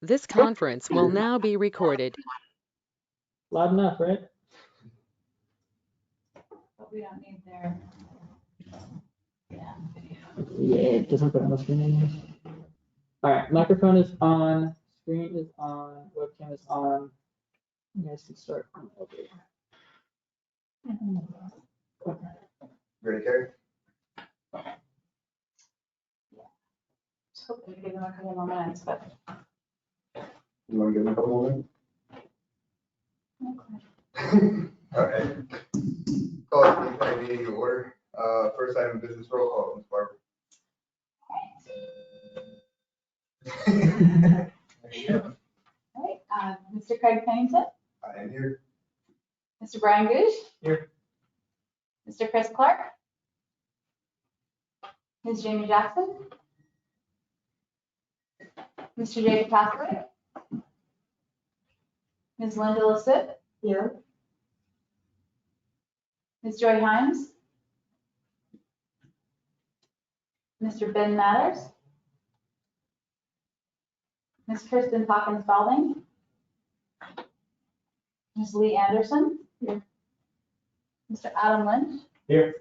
This conference will now be recorded. Loud enough, right? But we don't need their. Yeah, it doesn't put on the screen anymore. All right, microphone is on, screen is on, webcam is on. You guys can start. Okay. Ready, Carrie? Just hoping to give them a couple more minutes, but. You want to give them a couple more minutes? All right. Call the BPAC meeting to order. First item of business, roll call, Ms. Barber. All right, Mr. Craig Pennington, I am here. Mr. Brian Gooch. Here. Mr. Chris Clark. Ms. Jamie Jackson. Mr. Jacob Pasquale. Ms. Linda Lasip. Here. Ms. Joy Himes. Mr. Ben Matters. Ms. Kirsten Hawkins Balding. Ms. Lee Anderson. Here. Mr. Adam Lynch. Here.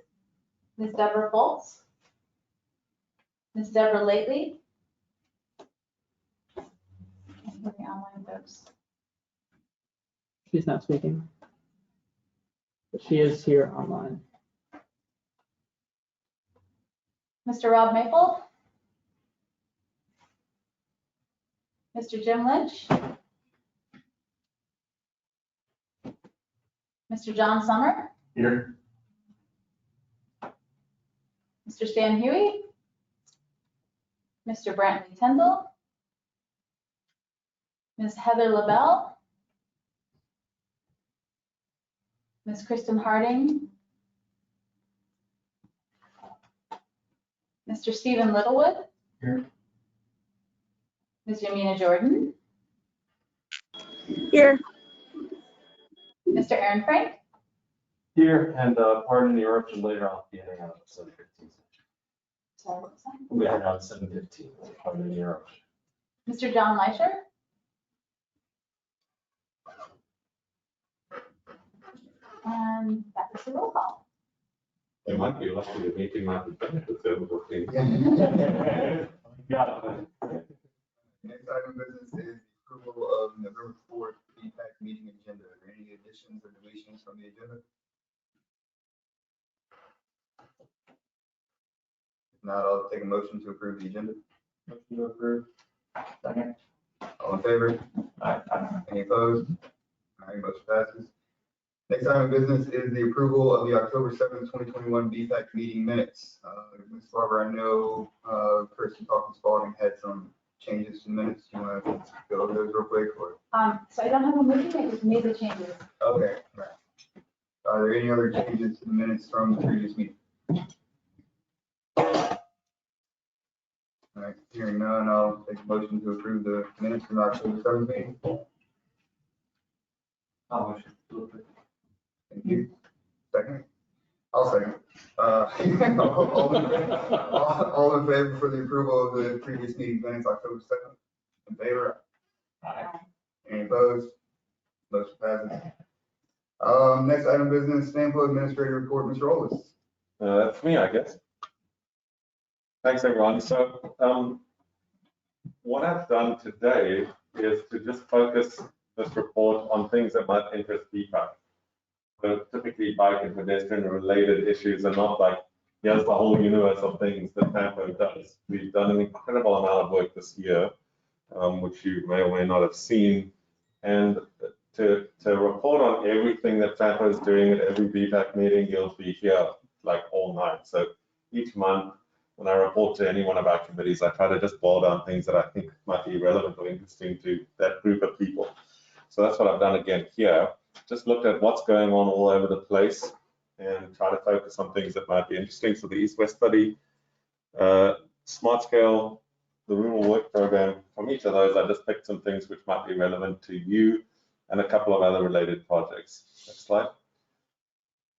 Ms. Deborah Foltz. Ms. Deborah Lately. Looking online folks. She's not speaking. But she is here online. Mr. Rob Maple. Mr. Jim Lynch. Mr. John Summer. Here. Mr. Stan Huey. Mr. Brantley Tyndall. Ms. Heather LaBelle. Ms. Kristen Harding. Mr. Stephen Littlewood. Here. Ms. Yamina Jordan. Here. Mr. Aaron Frank. Here, and pardon the eruption later, I'll be heading out at 7:15. Sorry, what was that? We'll be heading out at 7:15, pardon the eruption. Mr. John Leisure. And that is the roll call. It might be lucky the meeting might be finished with them working. Next item of business is the approval of November 4th BPAC meeting agenda. Are there any additions or deletions from the agenda? If not, I'll take a motion to approve the agenda. Motion to approve. Second. All in favor? Aye. Any opposed? All right, motion passes. Next item of business is the approval of the October 7th, 2021 BPAC meeting minutes. Ms. Barber, I know Kirsten Hawkins Spalding had some changes to minutes. Do you want to go over those real quick? Or? So I don't have a motion, I just made the changes. Okay, right. Are there any other changes to the minutes from the previous meeting? All right, hearing none, I'll take a motion to approve the minutes from October 7th meeting. I'll motion to approve. Thank you. Second? I'll second. All in favor for the approval of the previous meeting minutes, October 7th? In favor? Aye. Any opposed? Motion passes. Next item of business, Stanford Administrator Report, Mr. Ollis. That's me, I guess. Thanks, everyone. So what I've done today is to just focus this report on things that might interest BPAC. So typically bike and pedestrian related issues are not like, here's the whole universe of things that Tampa does. We've done an incredible amount of work this year, which you may or may not have seen. And to report on everything that Tampa is doing at every BPAC meeting, you'll be here like all night. So each month, when I report to any one of our committees, I try to just boil down things that I think might be relevant or interesting to that group of people. So that's what I've done again here. Just looked at what's going on all over the place and try to focus on things that might be interesting. So the East-West study, Smart Scale, the rural work program, from each of those, I just picked some things which might be relevant to you and a couple of other related projects. Next slide.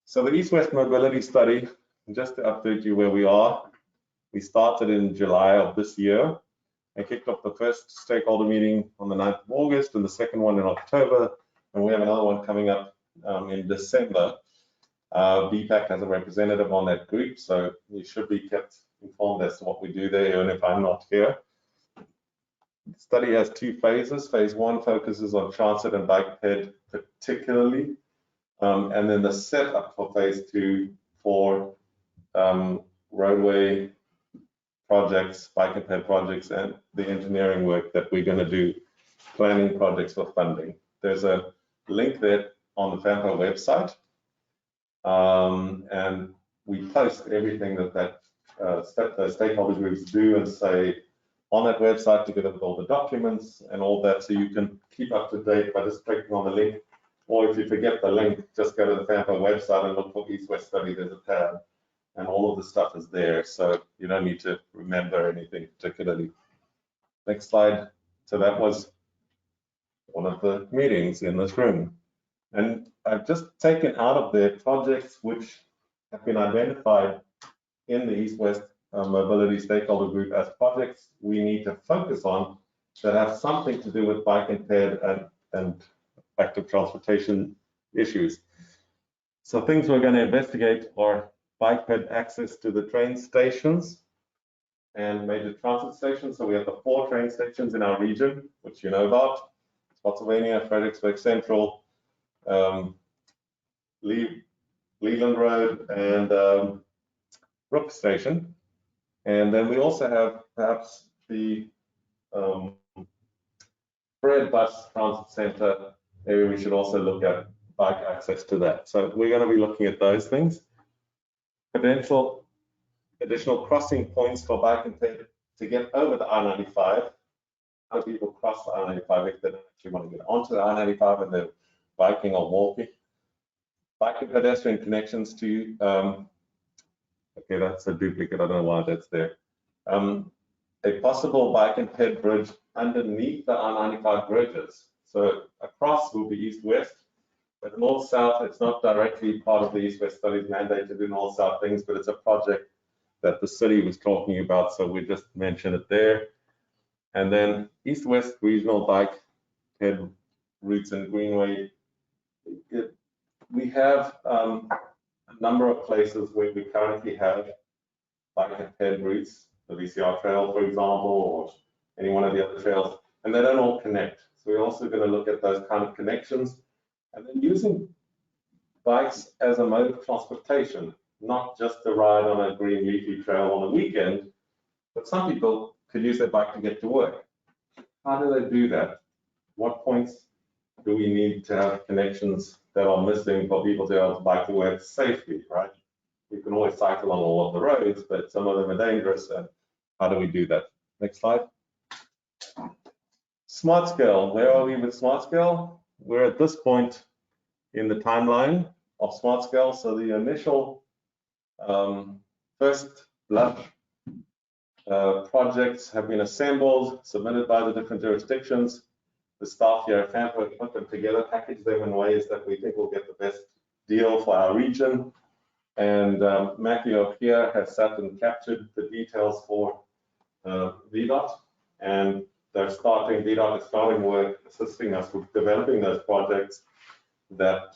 So the East-West mobility study, just to update you where we are, we started in July of this year. and kicked off the first stakeholder meeting on the 9th of August and the second one in October. And we have another one coming up in December. BPAC has a representative on that group, so you should be kept informed as to what we do there, even if I'm not here. The study has 2 phases. Phase 1 focuses on transit and bike ped particularly, and then the setup for phase 2 for roadway projects, bike and ped projects, and the engineering work that we're going to do, planning projects for funding. There's a link there on the FAMPO website, and we post everything that stakeholder groups do and say on that website, together with all the documents and all that, so you can keep up to date by just clicking on the link. Or if you forget the link, just go to the FAMPO website and look for East-West Study. There's a tab, and all of the stuff is there, so you don't need to remember anything particularly. Next slide. So that was one of the meetings in this room. And I've just taken out of there projects which have been identified in the East-West Mobility Stakeholder Group as projects we need to focus on that have something to do with bike and ped and active transportation issues. So things we're going to investigate are bike ped access to the train stations and major transit stations. So we have the 4 train stations in our region, which you know about: Spotsylvania, Fredericksburg Central, Leland Road, and Brook Station. And then we also have perhaps the Fred Bus Transit Center area. We should also look at bike access to that. So we're going to be looking at those things. Potential additional crossing points for bike and ped to get over the I-95. How do people cross the I-95 if they don't actually want to get onto the I-95 and they're biking or walking? Bike and pedestrian connections to, okay, that's a duplicate, I don't know why that's there. A possible bike and ped bridge underneath the I-95 bridges. So across will be east-west, but north-south, it's not directly part of the East-West Studies mandate to do north-south things, but it's a project that the city was talking about, so we just mentioned it there. And then East-West regional bike ped routes and greenway. We have a number of places where we currently have bike and ped routes, the VCR trail, for example, or any one of the other trails, and they don't all connect. So we're also going to look at those kind of connections, and then using bikes as a mode of transportation, not just to ride on a green leafy trail on the weekend, but some people could use their bike to get to work. How do they do that? What points do we need to have connections that are missing for people to be able to bike to work safely, right? You can always cycle on all of the roads, but some of them are dangerous, and how do we do that? Next slide. Smart scale. Where are we with smart scale? We're at this point in the timeline of smart scale. So the initial first blush projects have been assembled, submitted by the different jurisdictions. The staff here at FAMPO put them together, package them in ways that we think will get the best deal for our region. And Matthew up here has sat and captured the details for VDOT, and VDOT is starting work assisting us with developing those projects that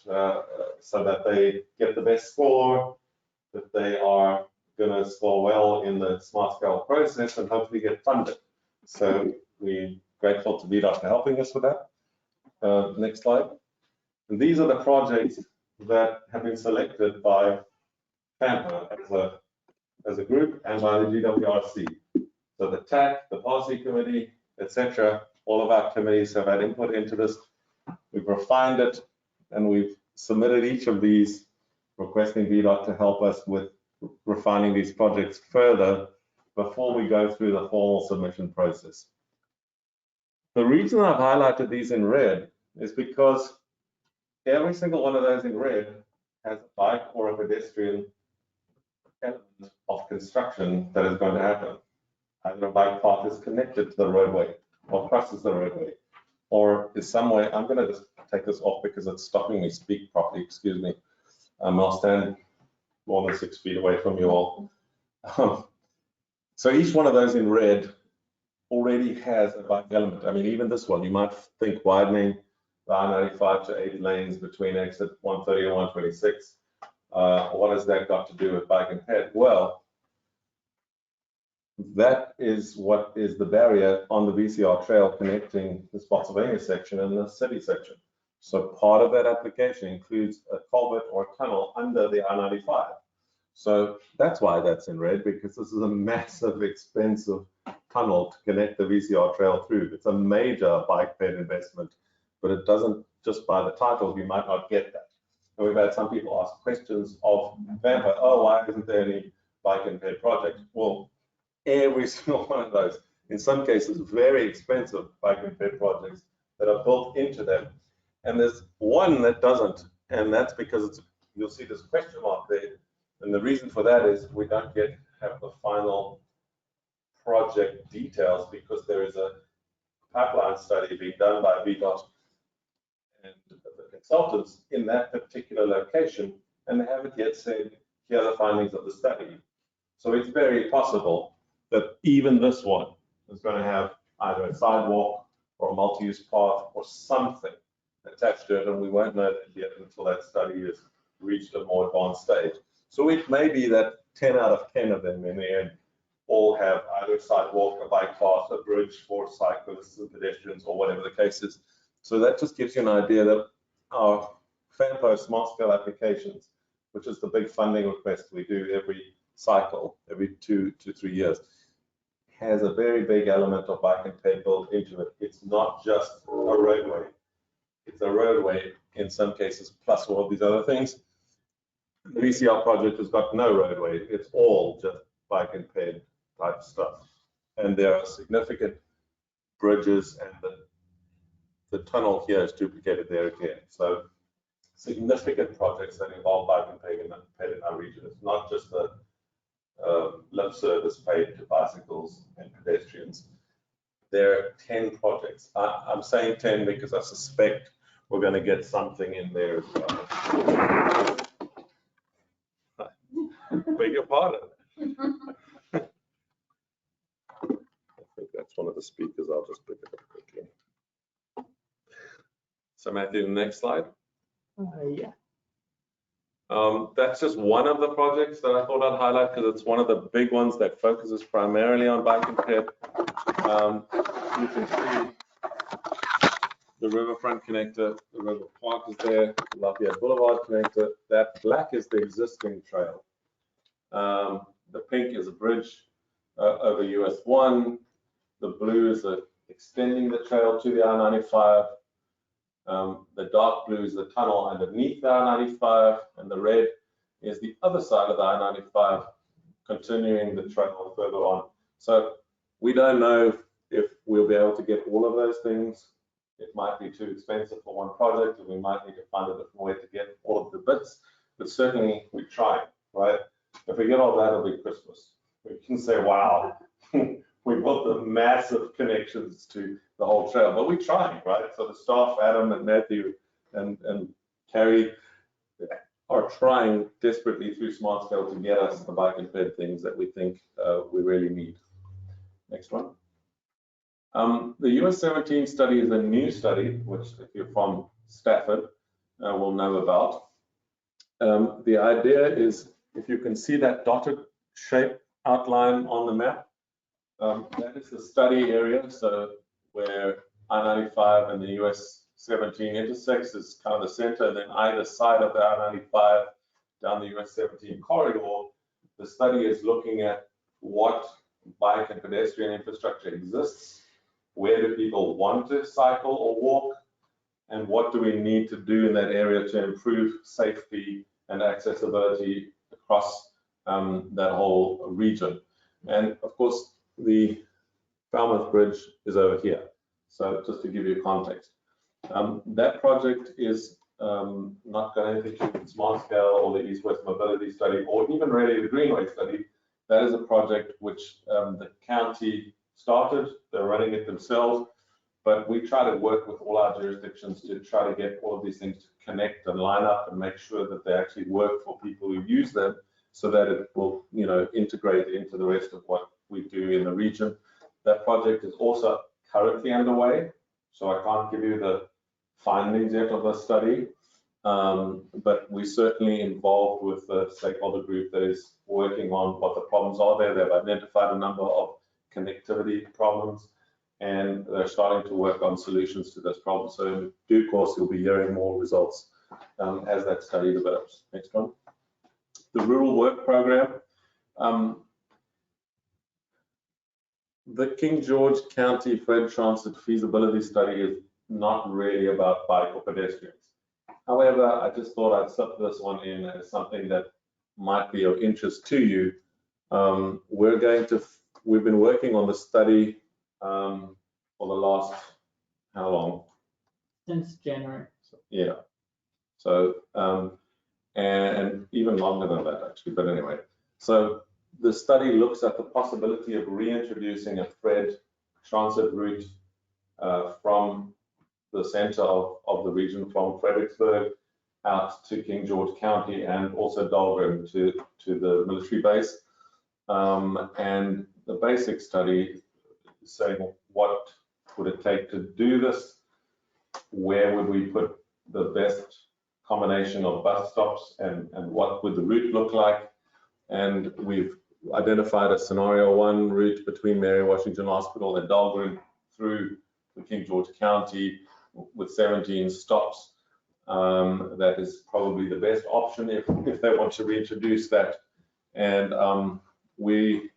so that they get the best score, that they are going to score well in the smart scale process and hopefully get funded. So we're grateful to VDOT for helping us with that. Next slide. And these are the projects that have been selected by FAMPO as a group and by the GWRC. So the TAC, the policy committee, etc., all of our committees have had input into this. We've refined it, and we've submitted each of these, requesting VDOT to help us with refining these projects further before we go through the formal submission process. The reason I've highlighted these in red is because every single one of those in red has a bike or a pedestrian element of construction that is going to happen. Either a bike path is connected to the roadway or crosses the roadway, or is somewhere. I'm going to just take this off because it's stopping me speak properly, excuse me. I'll stand more than 6 feet away from you all. So each one of those in red already has a bike element. I mean, even this one, you might think widening the I-95 to 8 lanes between exit 130 and 126. What has that got to do with bike and ped? Well, that is what is the barrier on the VCR trail connecting the Spotsylvania section and the city section. So part of that application includes a culvert or a tunnel under the I-95. So that's why that's in red, because this is a massive, expensive tunnel to connect the VCR trail through. It's a major bike ped investment, but it doesn't, just by the title, you might not get that. And we've had some people ask questions of Vampire, oh, why isn't there any bike and ped project? Well, every single one of those, in some cases, very expensive bike and ped projects that are built into them. And there's one that doesn't, and that's because it's, you'll see this question mark there. And the reason for that is we don't yet have the final project details because there is a pipeline study being done by VDOT and the consultants in that particular location, and they haven't yet said, here are the findings of the study. So it's very possible that even this one is going to have either a sidewalk or a multi-use path or something attached to it, and we won't know that yet until that study has reached a more advanced stage. So it may be that 10 out of 10 of them in the end all have either a sidewalk, a bike path, a bridge for cyclists and pedestrians, or whatever the case is. So that just gives you an idea that our FAMPO smart scale applications, which is the big funding request we do every cycle, every 2 to 3 years, has a very big element of bike and ped built into it. It's not just a roadway. It's a roadway in some cases, plus all of these other things. The VCR project has got no roadway. It's all just bike and ped type stuff. And there are significant bridges, and the tunnel here is duplicated there again. So significant projects that involve bike and ped in our region. It's not just the lip service paid to bicycles and pedestrians. There are 10 projects. I'm saying 10 because I suspect we're going to get something in there as well. Beg your pardon. I think that's one of the speakers. I'll just pick it up quickly. So Matthew, the next slide. Yeah. That's just one of the projects that I thought I'd highlight because it's one of the big ones that focuses primarily on bike and ped. You can see the riverfront connector, the river park is there, Lafayette Boulevard connector. That black is the existing trail. The pink is a bridge over US 1. The blue is extending the trail to the I-95. The dark blue is the tunnel underneath the I-95, and the red is the other side of the I-95, continuing the trail further on. So we don't know if we'll be able to get all of those things. It might be too expensive for one project, and we might need to find a different way to get all of the bits, but certainly we try, right? If we get all that, it'll be Christmas. We can say, wow, we built the massive connections to the whole trail, but we try, right? So the staff, Adam and Matthew and Carrie, are trying desperately through Smart Scale to get us the bike and ped things that we think we really need. Next one. The US 17 study is a new study, which if you're from Stafford will know about. The idea is, if you can see that dotted shape outline on the map, that is the study area. So where I-95 and the US 17 intersects is kind of the center, and then either side of the I-95 down the US 17 corridor, the study is looking at what bike and pedestrian infrastructure exists, where do people want to cycle or walk, and what do we need to do in that area to improve safety and accessibility across that whole region. And of course, the Falmouth Bridge is over here. So just to give you context, that project is not got anything to do with Smart Scale or the East-West Mobility Study, or even really the Greenway Study. That is a project which the county started. They're running it themselves, but we try to work with all our jurisdictions to try to get all of these things to connect and line up and make sure that they actually work for people who use them, so that it will, integrate into the rest of what we do in the region. That project is also currently underway, so I can't give you the findings yet of the study. But we're certainly involved with the stakeholder group that is working on what the problems are there. They've identified a number of connectivity problems, and they're starting to work on solutions to those problems. So in due course, you'll be hearing more results as that study develops. Next one. The Rural Work Program. The King George County Freight Transit Feasibility Study is not really about bike or pedestrians. However, I just thought I'd slip this one in as something that might be of interest to you. We've been working on the study for the last, how long? Since January. Yeah. So, and even longer than that actually, but anyway. So the study looks at the possibility of reintroducing a freight transit route from the center of the region, from Fredericksburg out to King George County, and also Dahlgren to the military base. And the basic study is saying, what would it take to do this? Where would we put the best combination of bus stops, and what would the route look like? And we've identified a scenario 1 route between Mary Washington Hospital and Dahlgren through the King George County with 17 stops. That is probably the best option if they want to reintroduce that. And we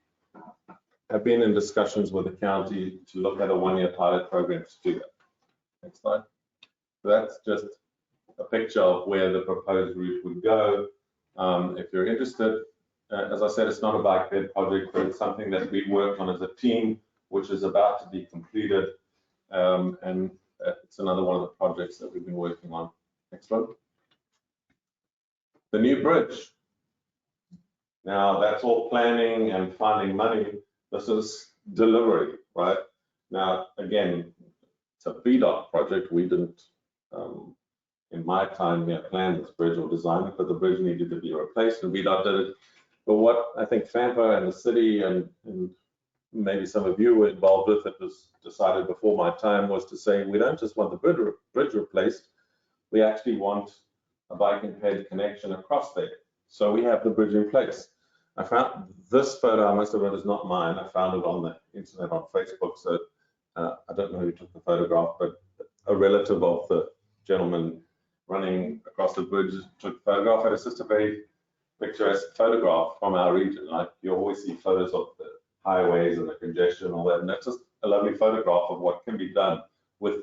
have been in discussions with the county to look at a 1-year pilot program to do that. Next slide. So that's just a picture of where the proposed route would go. If you're interested, as I said, it's not a bike bed project, but it's something that we worked on as a team, which is about to be completed. And it's another one of the projects that we've been working on. Next one. The new bridge. Now, that's all planning and finding money. This is delivery, right? Now, again, it's a VDOT project. We didn't, in my time here, plan this bridge or design it, but the bridge needed to be replaced, and VDOT did it. But what I think FAMPO and the city and maybe some of you were involved with, it was decided before my time, was to say, we don't just want the bridge replaced, we actually want a bike and ped connection across there. So we have the bridge in place. I found this photo, I must admit, is not mine. I found it on the internet on Facebook. So I don't know who took the photograph, but a relative of the gentleman running across the bridge took the photograph. And it's just a very picturesque photograph from our region. Like you always see photos of the highways and the congestion and all that. And that's just a lovely photograph of what can be done with,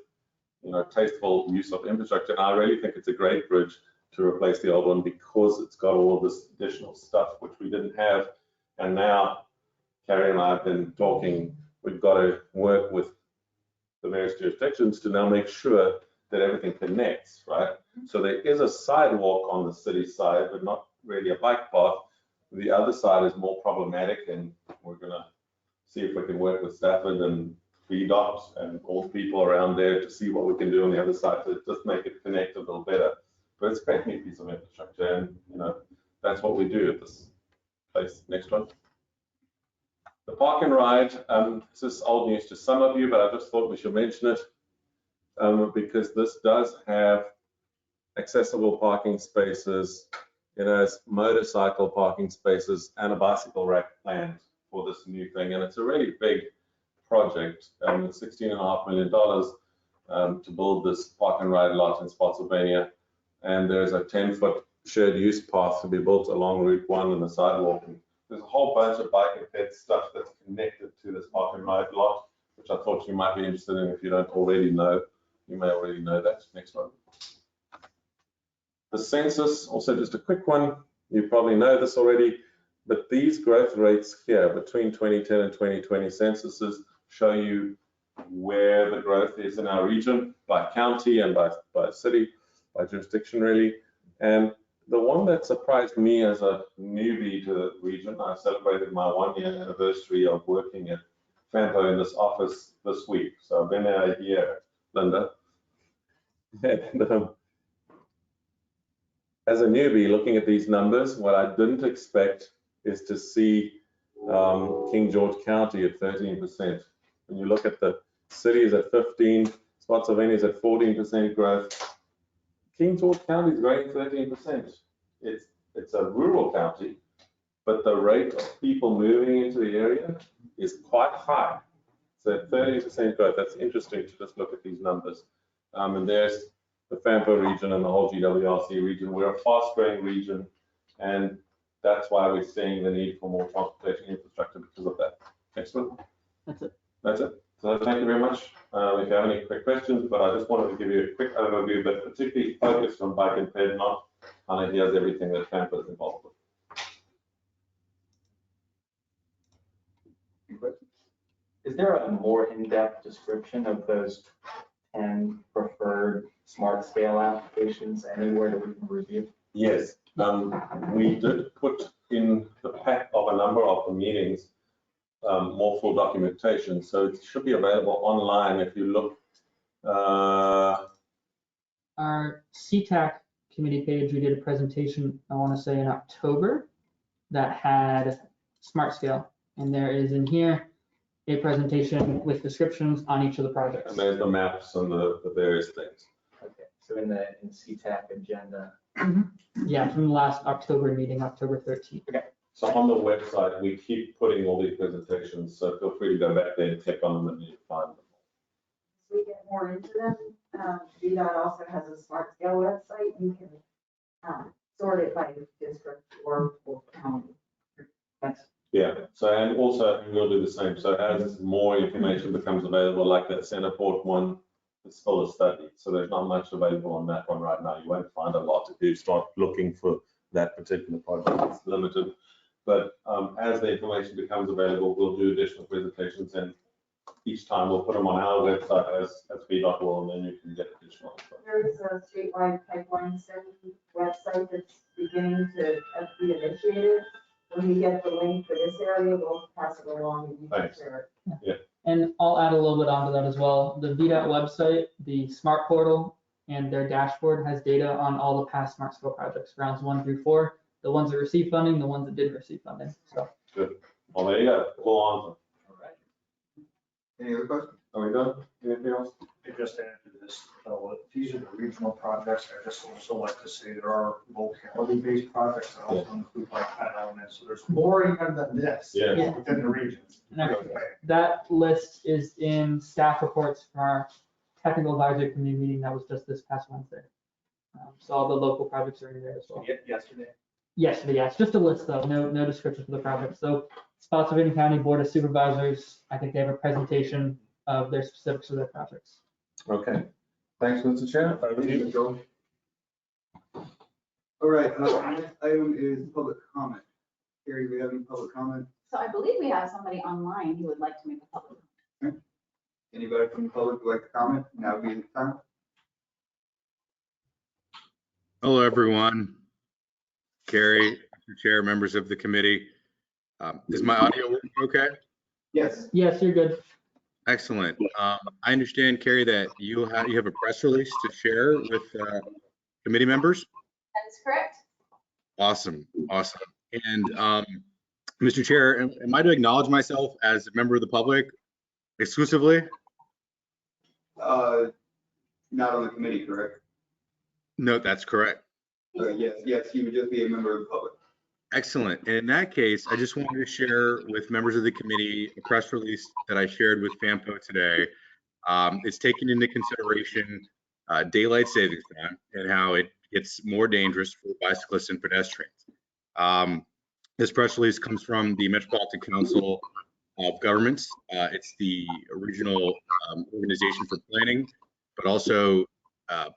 you know, tasteful use of infrastructure. And I really think it's a great bridge to replace the old one because it's got all of this additional stuff which we didn't have. And now Carrie and I have been talking, we've got to work with the various jurisdictions to now make sure that everything connects, right? So there is a sidewalk on the city side, but not really a bike path. The other side is more problematic, and we're gonna see if we can work with Stafford and VDOT and all the people around there to see what we can do on the other side to just make it connect a little better. But it's a great new piece of infrastructure, and you know, that's what we do at this place. Next one. The park and ride. This is old news to some of you, but I just thought we should mention it because this does have accessible parking spaces. It has motorcycle parking spaces and a bicycle rack planned for this new thing, and it's a really big project. $16.5 million to build this park and ride lot in Spotsylvania. And there's a 10-foot shared use path to be built along Route 1 and the sidewalk. And there's a whole bunch of bike and ped stuff that's connected to this park and ride lot, which I thought you might be interested in if you don't already know. You may already know that. Next one. The census, also just a quick one. You probably know this already, but these growth rates here between 2010 and 2020 censuses show you where the growth is in our region by county and by city, by jurisdiction really. And the one that surprised me as a newbie to the region, I celebrated my 1-year anniversary of working at FAMPO in this office this week. So I've been there a year, Linda. And, as a newbie looking at these numbers, what I didn't expect is to see King George County at 13%. When you look at the cities at 15, Spotsylvania is at 14% growth. King George County is growing 13%. It's a rural county, but the rate of people moving into the area is quite high. So 30% growth. That's interesting to just look at these numbers. And there's the Fampo region and the whole GWRC region. We're a fast-growing region, and that's why we're seeing the need for more transportation infrastructure because of that. Excellent. That's it. That's it. So thank you very much. If you have any quick questions, but I just wanted to give you a quick overview, but particularly focused on bike and ped, not kind of here's everything that Fampo is involved with. Any questions? Is there a more in-depth description of those 10 preferred smart scale applications anywhere that we can review? Yes, we did put in the pack of a number of the meetings more full documentation, so it should be available online if you look. Our CTAC committee page, we did a presentation, I want to say in October, that had smart scale. And there is in here a presentation with descriptions on each of the projects. And there's the maps and the various things. Okay, so in the CTAC agenda. Yeah, from the last October meeting, October 13th. So on the website, we keep putting all these presentations, so feel free to go back there and click on them and you find them. As we get more into them, VDOT also has a smart scale website. You can sort it by district or county. Yeah, so and also we'll do the same. So as more information becomes available, like that Centerport one, it's still a study. So there's not much available on that one right now. You won't find a lot if you start looking for that particular project. It's limited. But as the information becomes available, we'll do additional presentations, and each time we'll put them on our website as VDOT will, and then you can get additional info. There is a statewide pipeline study website that's beginning to be initiated. When we get the link for this area, we'll pass it along and you can Thanks. share it. Yeah. And I'll add a little bit onto that as well. The VDOT website, the smart portal, and their dashboard has data on all the past smart scale projects, rounds 1 through 4, the ones that received funding, the ones that didn't receive funding. So. Good. Well, there you go. Full answer. All right. Any other questions? Are we done? Anything else? To just add to this, these are the regional projects. I just also like to say there are locality-based projects that also include like that element. So there's more even than this Yeah. within the regions. And that list is in staff reports from our technical advisory committee meeting that was just this past Wednesday. So all the local projects are in there as well. Yesterday. Yesterday, yeah, it's just a list though, no description for the project. So Spotsylvania County Board of Supervisors, I think they have a presentation of their specifics of their projects. Okay. Thanks, Mr. Chair. Over to you. Joel. All right, next item is public comment. Carrie, do we have any public comment? So I believe we have somebody online who would like to make a public comment. Anybody from the public would like to comment? Now would be the time. Hello, everyone. Carrie, Mr. Chair, members of the committee. Is my audio working okay? Yes. Yes, you're good. Excellent. I understand, Carrie, that you have a press release to share with committee members. That is correct. Awesome, awesome. And Mr. Chair, am I to acknowledge myself as a member of the public exclusively? Not on the committee, correct? No, that's correct. Yes, he would just be a member of the public. Excellent. And in that case, I just wanted to share with members of the committee a press release that I shared with FAMPO today. It's taking into consideration daylight savings time and how it gets more dangerous for bicyclists and pedestrians. This press release comes from the Metropolitan Council of Governments. It's the regional organization for planning, but also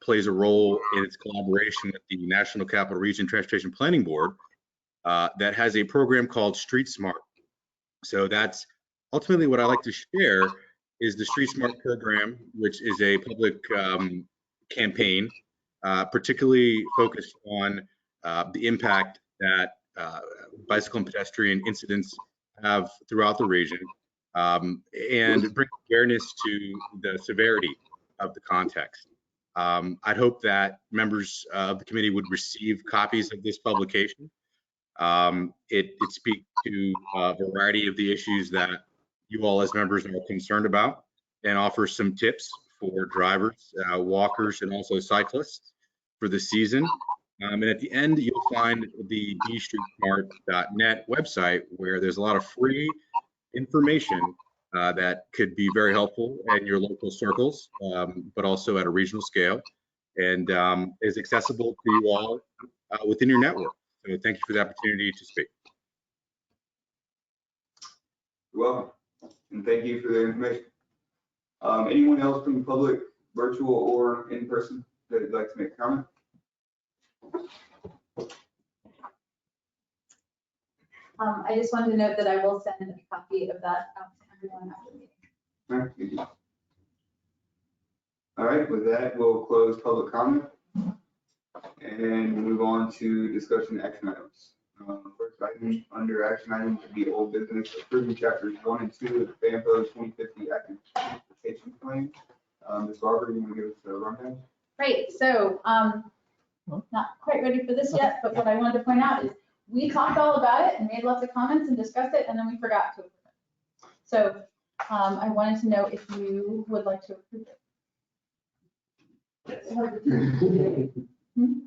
plays a role in its collaboration with the National Capital Region Transportation Planning Board that has a program called Street Smart. So that's ultimately what I like to share is the Street Smart program, which is a public campaign, particularly focused on the impact that bicycle and pedestrian incidents have throughout the region, and bring awareness to the severity of the context. I'd hope that members of the committee would receive copies of this publication. It speaks to a variety of the issues that you all as members are concerned about, and offers some tips for drivers, walkers, and also cyclists for the season. And at the end, you'll find the bstreetsmart.net website, where there's a lot of free information that could be very helpful in your local circles, but also at a regional scale, and is accessible to you all within your network. So thank you for the opportunity to speak. You're welcome, and thank you for the information. Anyone else from the public, virtual or in person, that would like to make a comment? I just wanted to note that I will send a copy of that out to everyone after the meeting. All right, thank you. All right, with that, we'll close public comment and move on to discussion action items. First item under action items would be old business, approving chapters 1 and 2 of the FAMPO 2050 active transportation plan. Ms. Barber, you want to give us a rundown? Great, so not quite ready for this yet, but what I wanted to point out is we talked all about it and made lots of comments and discussed it, and then we forgot to approve it. So I wanted to know if you would like to approve it.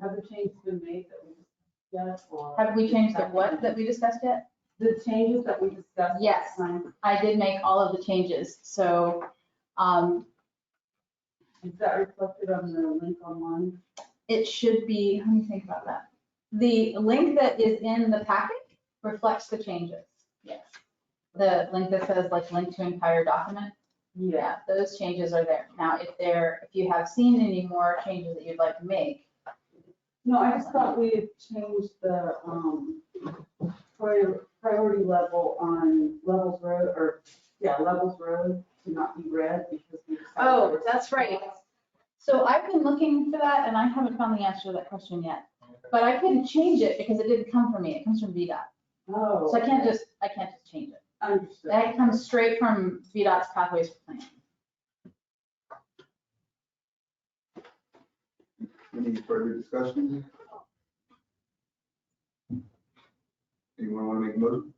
Have the changes been made that we discussed yet, or? Have we changed the what that we discussed yet? The changes that we discussed? Yes. last time, I did make all of the changes, so Is that reflected on the link online? it should be, let me think about that. The link that is in the packet reflects the changes, yes. The link that says like link to entire document, yeah, those changes are there. Now, if you have seen any more changes that you'd like to make. No, I just thought we had changed the priority level on Levels Road, Levels Road to not be red because we. Oh, that's right. So I've been looking for that and I haven't found the answer to that question yet. But I couldn't change it because it didn't come from me. It comes from VDOT. Oh. So I can't just change it. Understood. That comes straight from VDOT's Pathways for Planning. Any further discussion? Anyone want to make a motion?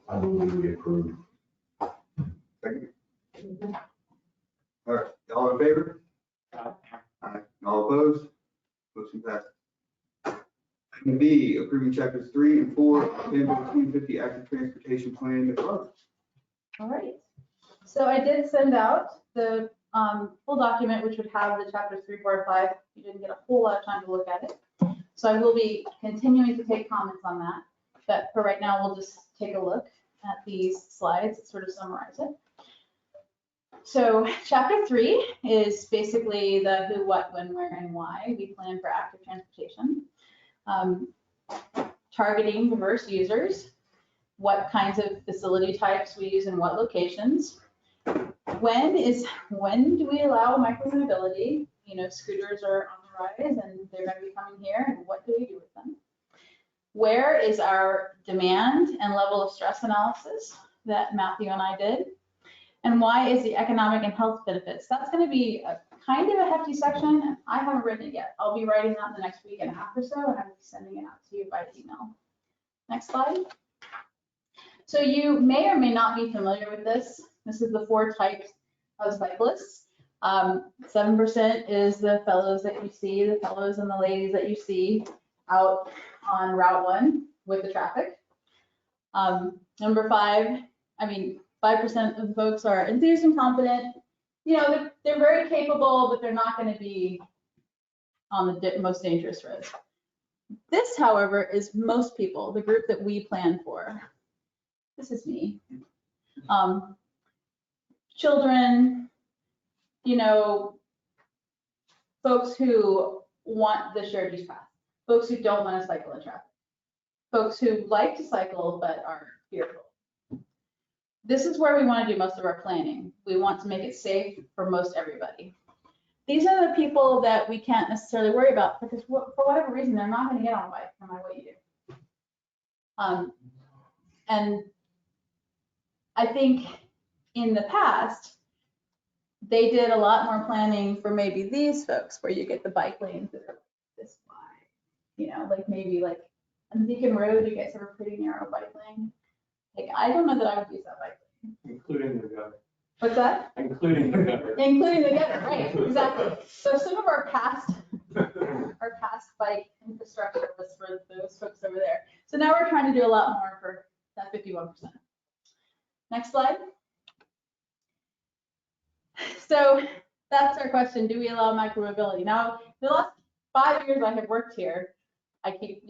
I believe we approve. Second. All right, all in favor? Aye. All opposed? Motion passes. Item B, approving chapters 3 and 4 of the FAMPO 2050 active transportation plan. Ms. Barber. All right. So I did send out the full document, which would have the chapters 3, 4, and 5. You didn't get a whole lot of time to look at it. So I will be continuing to take comments on that. But for right now, we'll just take a look at these slides that sort of summarize it. So chapter 3 is basically the who, what, when, where, and why we plan for active transportation. Targeting diverse users, what kinds of facility types we use in what locations. When do we allow micromobility? You know, scooters are on the rise and they're going to be coming here, and what do we do with them? Where is our demand and level of stress analysis that Matthew and I did? And why is the economic and health benefits? That's going to be a kind of a hefty section, and I haven't written it yet. I'll be writing that in the next week and a half or so, and I'll be sending it out to you by email. Next slide. So you may or may not be familiar with this. This is the 4 types of cyclists. 7% is the fellows that you see, the fellows and the ladies that you see out on Route 1 with the traffic. Number 5, 5% of the folks are enthused and competent. You know, they're very capable, but they're not going to be on the most dangerous roads. This, however, is most people, the group that we plan for. This is me. Children, you know, folks who want the shared use path, folks who don't want to cycle in traffic, folks who like to cycle but are fearful. This is where we want to do most of our planning. We want to make it safe for most everybody. These are the people that we can't necessarily worry about because for whatever reason, they're not going to get on a bike no matter what you do. And I think in the past, they did a lot more planning for maybe these folks where you get the bike lanes that are this wide, you know, like maybe like On Beacon Road, you guys have a pretty narrow bike lane. Like, I don't know that I would use that bike lane. Including the gutter. What's that? Including the gutter. Including the gutter, right, exactly. So some of our past bike infrastructure was for those folks over there. So now we're trying to do a lot more for that 51%. Next slide. So that's our question. Do we allow micromobility? Now, the last 5 years I have worked here, I keep,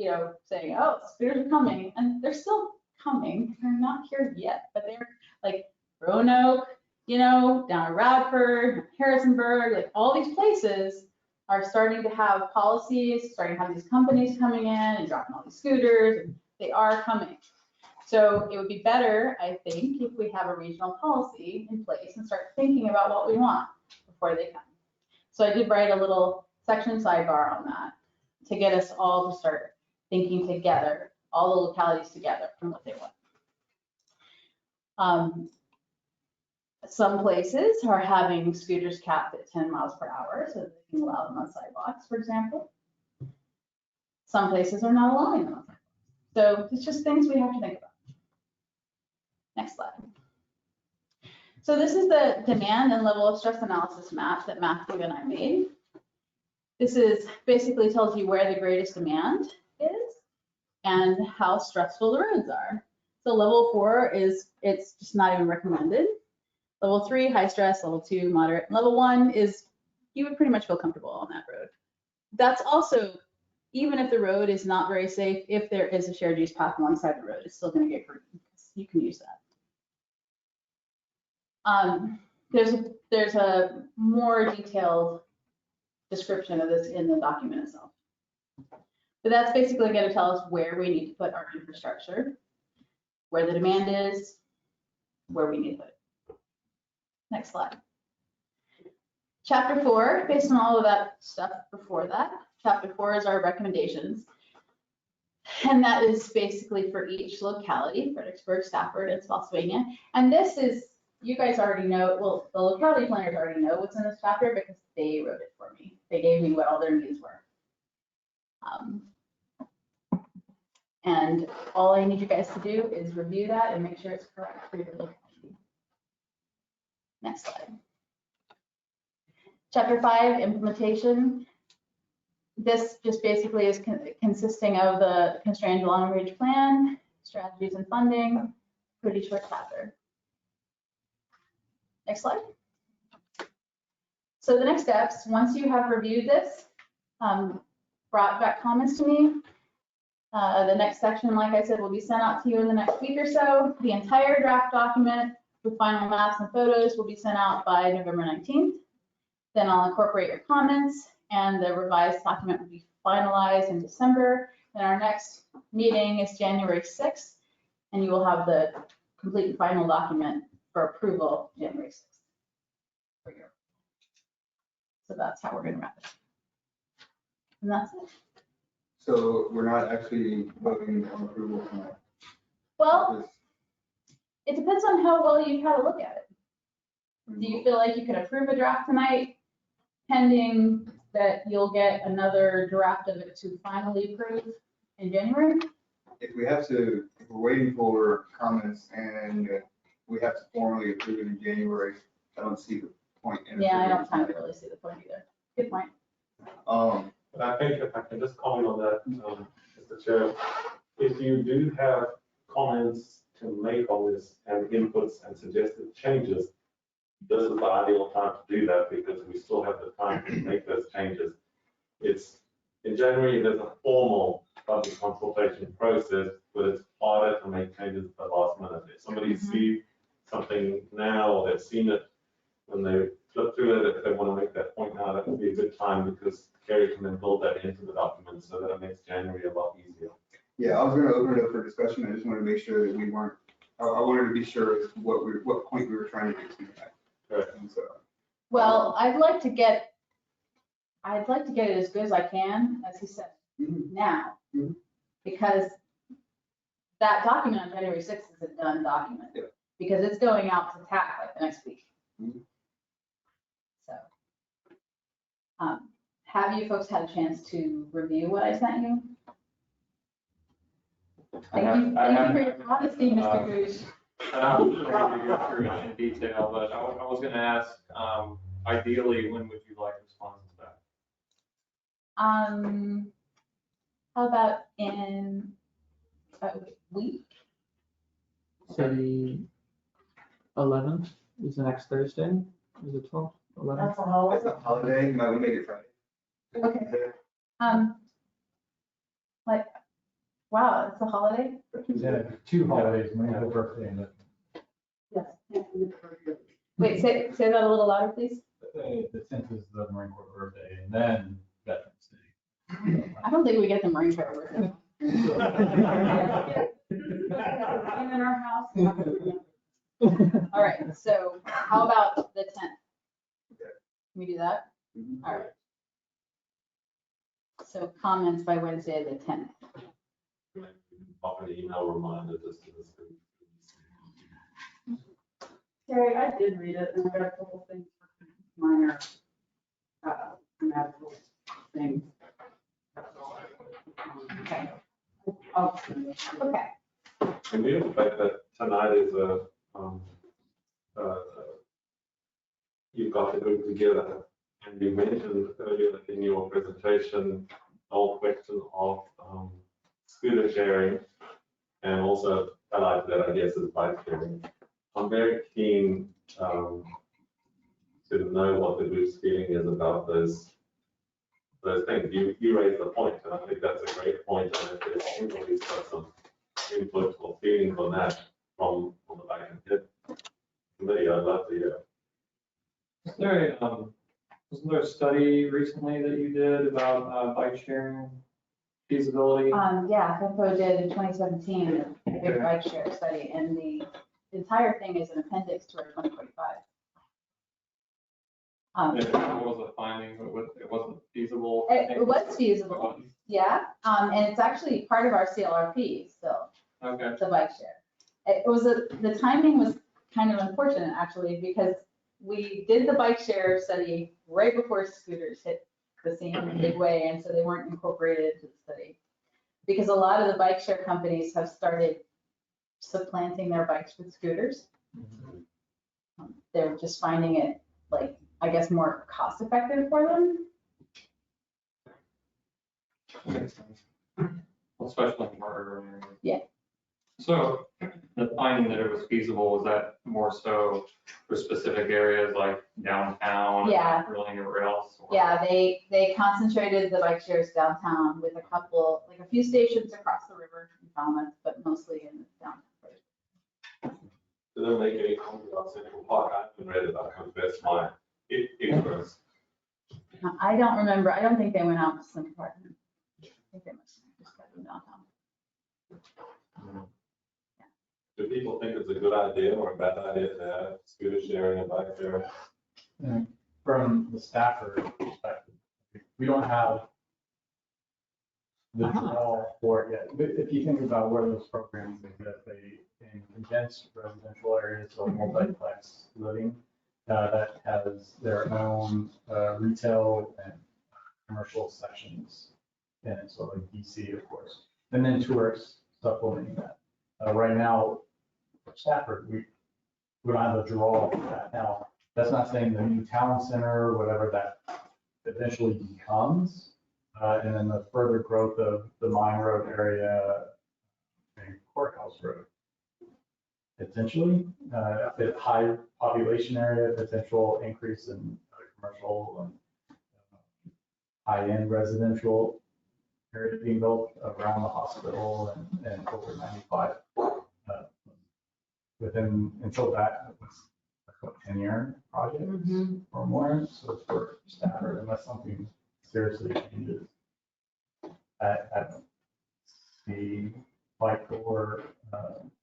saying, oh, scooters are coming, and they're still coming. They're not here yet, but they're like Roanoke, down at Radford, Harrisonburg, like all these places are starting to have policies, starting to have these companies coming in and dropping all these scooters, and they are coming. So it would be better, I think, if we have a regional policy in place and start thinking about what we want before they come. So I did write a little section sidebar on that to get us all to start thinking together, all the localities together from what they want. Some places are having scooters capped at 10 miles per hour, so they can allow them on sidewalks, for example. Some places are not allowing them on sidewalks. So it's just things we have to think about. Next slide. So this is the demand and level of stress analysis map that Matthew and I made. This is basically tells you where the greatest demand is and how stressful the roads are. So level 4 it's just not even recommended. Level 3, high stress. Level 2, moderate. Level 1 is you would pretty much feel comfortable on that road. That's also, even if the road is not very safe, if there is a shared use path alongside the road, it's still going to get green. You can use that. There's a more detailed description of this in the document itself. But that's basically going to tell us where we need to put our infrastructure, where the demand is, where we need to put it. Next slide. Chapter 4, based on all of that stuff before that, chapter 4 is our recommendations. And that is basically for each locality, Fredericksburg, Stafford, and Spotsylvania. And this is, you guys already know, well, the locality planners already know what's in this chapter because they wrote it for me. They gave me what all their needs were. And all I need you guys to do is review that and make sure it's correct for your locality. Next slide. Chapter 5, implementation. This just basically is consisting of the constrained long-range plan, strategies and funding, pretty short chapter. Next slide. So the next steps, once you have reviewed this, brought back comments to me, the next section, like I said, will be sent out to you in the next week or so. The entire draft document with final maps and photos will be sent out by November 19th. Then I'll incorporate your comments and the revised document will be finalized in December. Then our next meeting is January 6th, and you will have the complete and final document for approval January 6th. So that's how we're going to wrap it. And that's it. So we're not actually voting on approval tonight. Well, it depends on how well you try to look at it. Do you feel like you can approve a draft tonight, pending that you'll get another draft of it to finally approve in January? If we're waiting for comments and we have to formally approve it in January, I don't see the point in it. Yeah, I don't kind of really see the point either. Good point. But I think if I can just comment on that, Mr. Chair, if you do have comments to make on this and inputs and suggested changes, this is the ideal time to do that because we still have the time to make those changes. It's in January, there's a formal public consultation process, but it's harder to make changes at the last minute. If somebody sees something now, or they've seen it when they flip through it, if they want to make that point now, that would be a good time because Kerry can then build that into the document so that it makes January a lot easier. Yeah, I was going to open it up for discussion. I just wanted to make sure that we weren't, I wanted to be sure as to what point we were trying to get to that. Right. And so, Well, I'd like to get it as good as I can, as he said, now, because that document on January 6th is a done document, because it's going out to TAC like the next week. So, have you folks had a chance to review what I sent you? Thank you for your honesty, Mr. Cruz. And I'm not going to go through it in detail, but I was going to ask, ideally, when would you like responses back? How about in a week? So the 11th is the next Thursday, is it 12th, 11th? That's a holiday. It's a holiday, might we make it Friday? Okay. Like, wow, it's a holiday? Yeah, 2 holidays, my birthday and Yes. Wait, say that a little louder, please. the 10th is the Marine Corps birthday, and then Veterans Day. I don't think we get the Marine Corps birthday. In our house. All right, so how about the 10th? Can we do that? All right. So comments by Wednesday, the 10th. Pop an email reminder just to this. Terry, I did read it and I got a couple things for minor, grammatical things. That's all I would. Okay. I'll send it. Okay. And the fact that tonight is you've got to do together. And you mentioned earlier in your presentation, the whole question of scooter sharing and also allied to that, I guess, is bike sharing. I'm very keen to know what the group's feeling is about those things. You raised the point, and I think that's a great point. And if there's anybody's got some input or feelings on that from the back and hip committee, I'd love to hear. Wasn't there a study recently that you did about bike sharing feasibility? Yeah, FIMPO did in 2017, a big bike share study, and the entire thing is an appendix to our 2045. And what was the finding? It wasn't feasible? It was feasible, yeah, and it's actually part of our CLRP still. Okay. The bike share. The timing was kind of unfortunate actually, because we did the bike share study right before scooters hit the scene in a big way, and so they weren't incorporated into the study. Because a lot of the bike share companies have started supplanting their bikes with scooters. They're just finding it, like, I guess, more cost effective for them. Makes sense. Especially in more urban areas. Yeah. So the finding that it was feasible, was that more so for specific areas like downtown? Yeah. Not really anywhere else? Or- Yeah, they concentrated the bike shares downtown with a few stations across the river in Falmouth, but mostly in downtown. Did they make any comment about Central Park? I haven't read it, I confess my ignorance. I don't remember, I don't think they went out to Central Park. I think they must have just got them downtown. Do people think it's a good idea or a bad idea to have scooter sharing and bike sharing? From the Stafford perspective, we don't have the draw for it yet. But if you think about where those programs exist, they in condensed residential areas, so multiplex living, that has their own retail and commercial sections in it, so like DC, of course, and then tourists supplementing that. Right now, for Stafford, we don't have a draw for that. Now, that's not saying the new town center or whatever that eventually becomes, and then the further growth of the Mine Road area and Courthouse Road. Potentially, a high population area, potential increase in commercial and high-end residential area being built around the hospital and over 95. Until that was like a 10-year project or more, so for Stafford, unless something seriously changes. I don't see bike or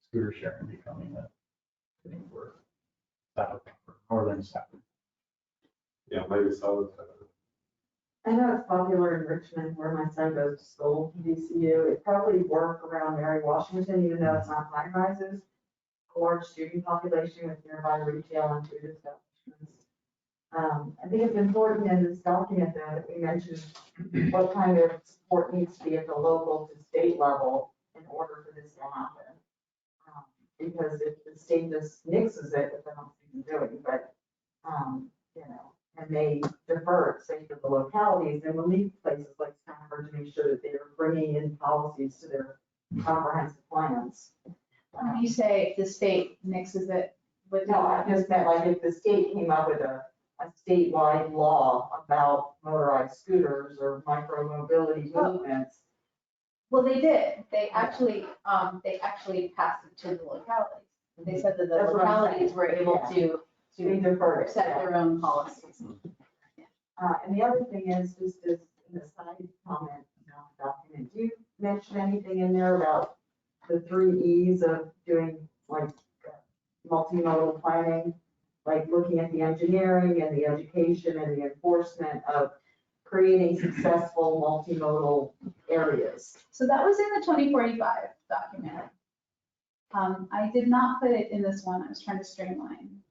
scooter sharing becoming a thing for Stafford, for northern Stafford. Yeah, maybe so. I know it's popular in Richmond where my son goes to school, VCU. It probably work around Mary Washington, even though it's not high rises. A large student population with nearby retail and food establishments. I think it's important in this document though that we mention what kind of support needs to be at the local to state level in order for this to happen. because if the state just nixes it, which I don't think they're doing, but, you know, and they defer it, say, to the localities, then we'll need places like Stanford to make sure that they're bringing in policies to their comprehensive plans. When you say the state mixes it with. No, I just meant like if the state came up with a statewide law about motorized scooters or micro mobility movements. Well, they did. They actually passed it to the localities. They said that the That's what I'm localities saying. were able to They defer it, set yeah. their own policies. And the other thing is, just as an aside comment, document, do you mention anything in there about the 3 E's of doing like multimodal planning? Like looking at the engineering and the education and the enforcement of creating successful multimodal areas. So that was in the 2045 document. I did not put it in this one. I was trying to streamline.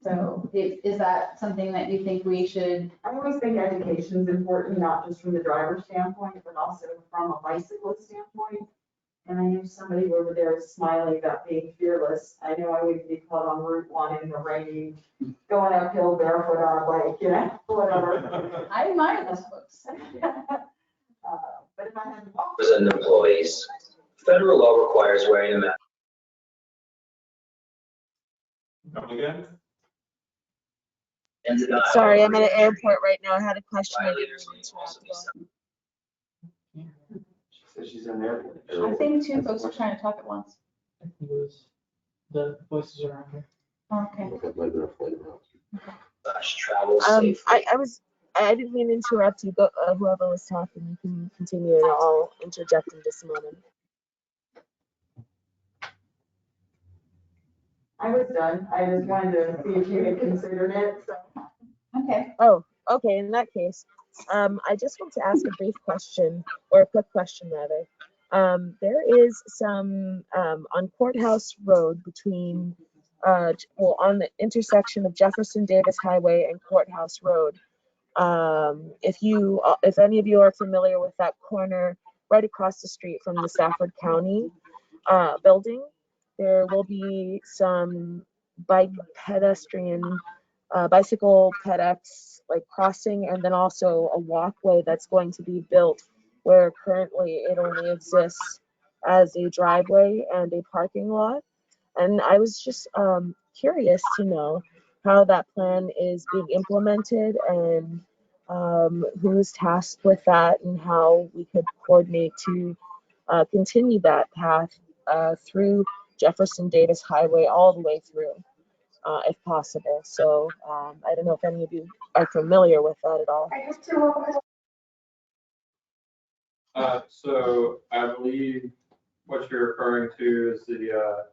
So is that something that you think we should? I always think education is important, not just from the driver's standpoint, but also from a bicyclist standpoint. And I know somebody over there is smiling about being fearless. I know I would be caught on Route 1 in the rain, going uphill barefoot on a bike, you know, whatever. I admire those folks. But if I had and employees. Federal law requires wearing a mask. Come again? And denial. Sorry, I'm at an airport right now. I had a question. I didn't Violators mean to will also be interrupt. She says she's in there. I think two folks are trying to talk at once. I think it was the voices around here. Okay. Travel safely. I didn't mean to interrupt you. Go, whoever was talking, you can continue, and I'll interject in just a moment. I was done. I just wanted to see if you had considered it, so. Okay. Oh, okay. In that case, I just want to ask a brief question, or a quick question rather. There is some on Courthouse Road between, well, on the intersection of Jefferson Davis Highway and Courthouse Road. If any of you are familiar with that corner right across the street from the Stafford County building, there will be some bicycle pedex like crossing, and then also a walkway that's going to be built where currently it only exists as a driveway and a parking lot. And I was just curious to know how that plan is being implemented and who's tasked with that and how we could coordinate to continue that path through Jefferson Davis Highway all the way through, if possible. So I don't know if any of you are familiar with that at all. So I believe what you're referring to is the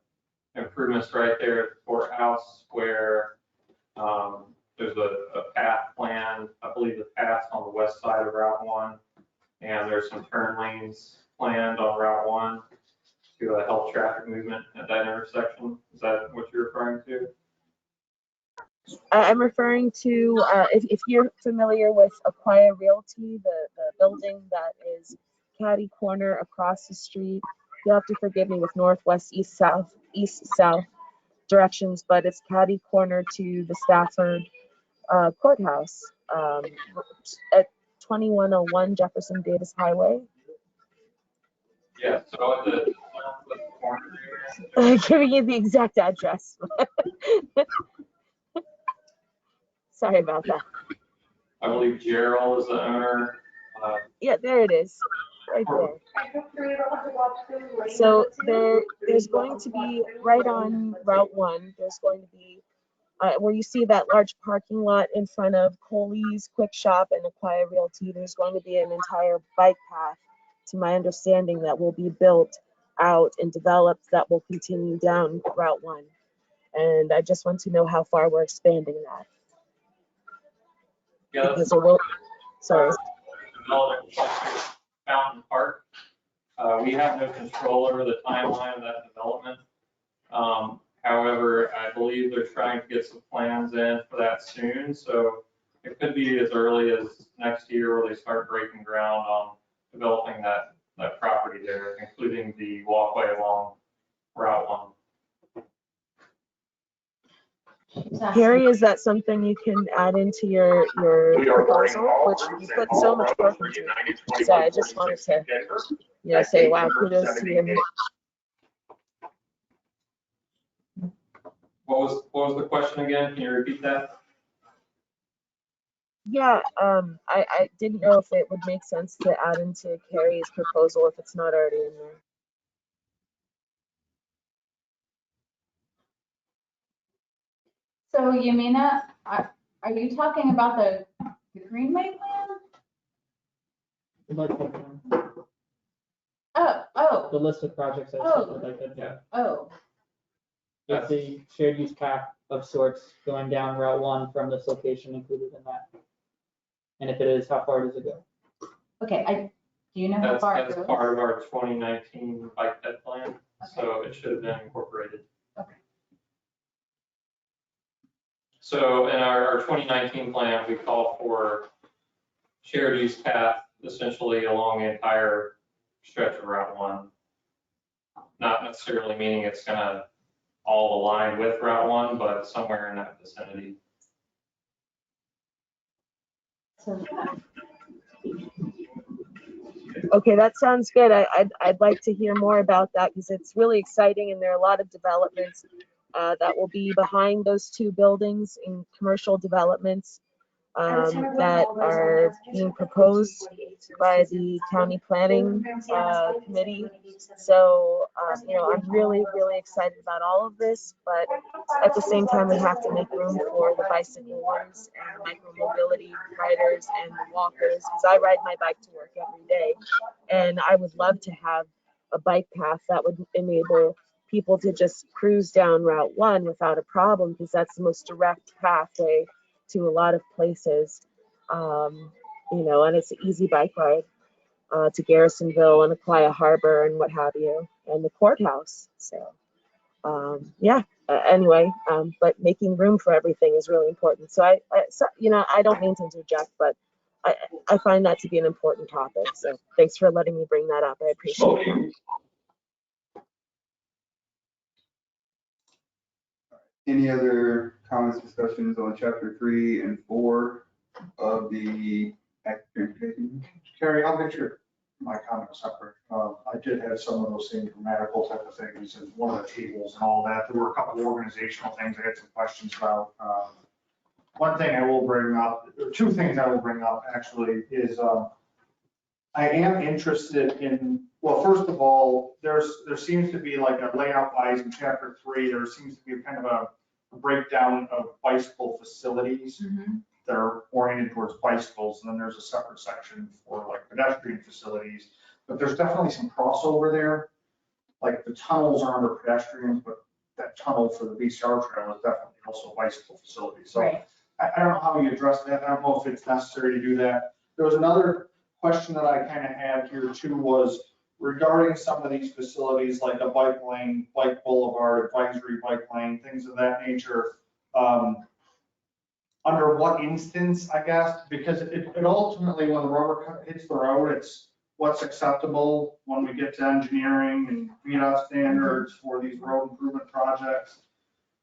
improvements right there at the courthouse where there's a path planned. I believe the path's on the west side of Route 1, and there's some turn lanes planned on Route 1 to help traffic movement at that intersection. Is that what you're referring to? I'm referring to, if you're familiar with Acquire Realty, the building that is catty corner across the street. You'll have to forgive me with northwest, east, south directions, but it's catty corner to the Stafford Courthouse at 2101 Jefferson Davis Highway. Yeah, so at the corner I'm giving you the exact address. Sorry about that. I believe Gerald is the owner. Yeah, there it is, right there. So there's going to be, right on Route 1, there's going to be, where you see that large parking lot in front of Coley's Quick Shop and Acquire Realty, there's going to be an entire bike path, to my understanding, that will be built out and developed that will continue down Route 1. And I just want to know how far we're expanding that. Yeah, Because it will, sorry. Fountain Park. We have no control over the timeline of that development. However, I believe they're trying to get some plans in for that soon. So it could be as early as next year where they start breaking ground on developing that property there, including the walkway along Route 1. Carrie, is that something you can add into your proposal, which you put so much work into? So I just wanted to, say, wow, kudos to you. What was the question again? Can you repeat that? Yeah, I didn't know if it would make sense to add into Carrie's proposal if it's not already in there. So Yamina, are you talking about the Greenway plan? The list of projects I said like that. Yeah. Oh, It's a shared use path of sorts going down Route 1 from this location included in that. And if it is, how far does it go? okay, do you know how far it That's goes? part of our 2019 bike ped plan, so it should have been incorporated. Okay. So in our 2019 plan, we call for shared use path essentially along the entire stretch of Route 1. Not necessarily meaning it's gonna all align with Route 1, but somewhere in that vicinity. Okay, that sounds good. I'd like to hear more about that because it's really exciting and there are a lot of developments that will be behind those two buildings in commercial developments that are being proposed by the county planning committee. So, I'm really, really excited about all of this, but at the same time, we have to make room for the bicyclers and the micromobility riders and the walkers, because I ride my bike to work every day. And I would love to have a bike path that would enable people to just cruise down Route 1 without a problem, because that's the most direct pathway to a lot of places, and it's an easy bike ride to Garrisonville and Aquia Harbor and what have you, and the courthouse. So, anyway, but making room for everything is really important. So I don't mean to interject, but I find that to be an important topic. So thanks for letting me bring that up. I appreciate it. Any other comments, discussions on chapter 3 and 4 of the activity? Carrie, I'll get my comments separate. I did have some of those same grammatical type of things and one of the tables and all that. There were a couple of organizational things I had some questions about. One thing I will bring up, or two things I will bring up actually, is I am interested in, well, first of all, there seems to be like a layout wise in chapter 3, there seems to be kind of a breakdown of bicycle facilities that are oriented towards bicycles. And then there's a separate section for like pedestrian facilities, but there's definitely some crossover there. Like the tunnels are under pedestrians, but that tunnel for the VCR trail is definitely also a bicycle facility. So right. I don't know how you address that. I don't know if it's necessary to do that. There was another question that I kind of had here too, was regarding some of these facilities like a bike lane, bike boulevard, advisory bike lane, things of that nature. Under what instance, I guess, because it ultimately, when the rubber hits the road, it's what's acceptable when we get to engineering and VDOT standards for these road improvement projects.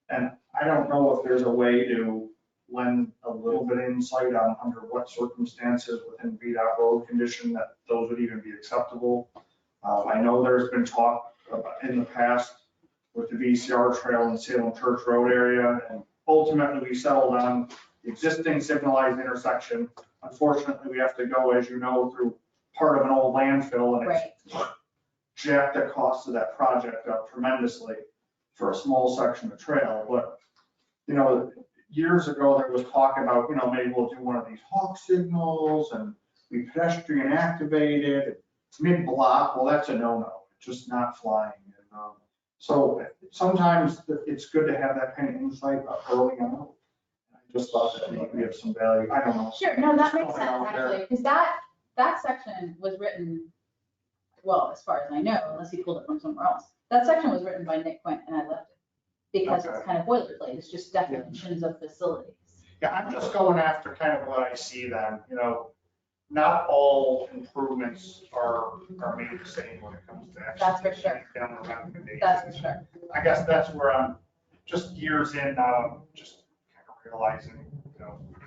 And I don't know if there's a way to lend a little bit of insight on under what circumstances within VDOT road condition that those would even be acceptable. I know there's been talk in the past with the VCR trail and Salem Church Road area, and ultimately we settled on the existing signalized intersection. Unfortunately, we have to go, as you know, through part of an old landfill, and it's jacked the cost of that project up tremendously for a small section of trail. But, years ago, there was talk about, maybe we'll do one of these hawk signals and we pedestrian activated mid-block. Well, that's a no-no, just not flying. And, so sometimes it's good to have that kind of insight early on. I just thought that maybe we have some value. I don't know. Sure, no, that makes sense actually, because that section was written, well, as far as I know, unless he pulled it from somewhere else. That section was written by Nick Quint and I left it because it's kind of boilerplate. It's just definitions of facilities. Yeah, I'm just going after kind of what I see then, not all improvements are made the same when it comes to actually. That's for sure. That's for sure. I guess that's where I'm just years in, just realizing,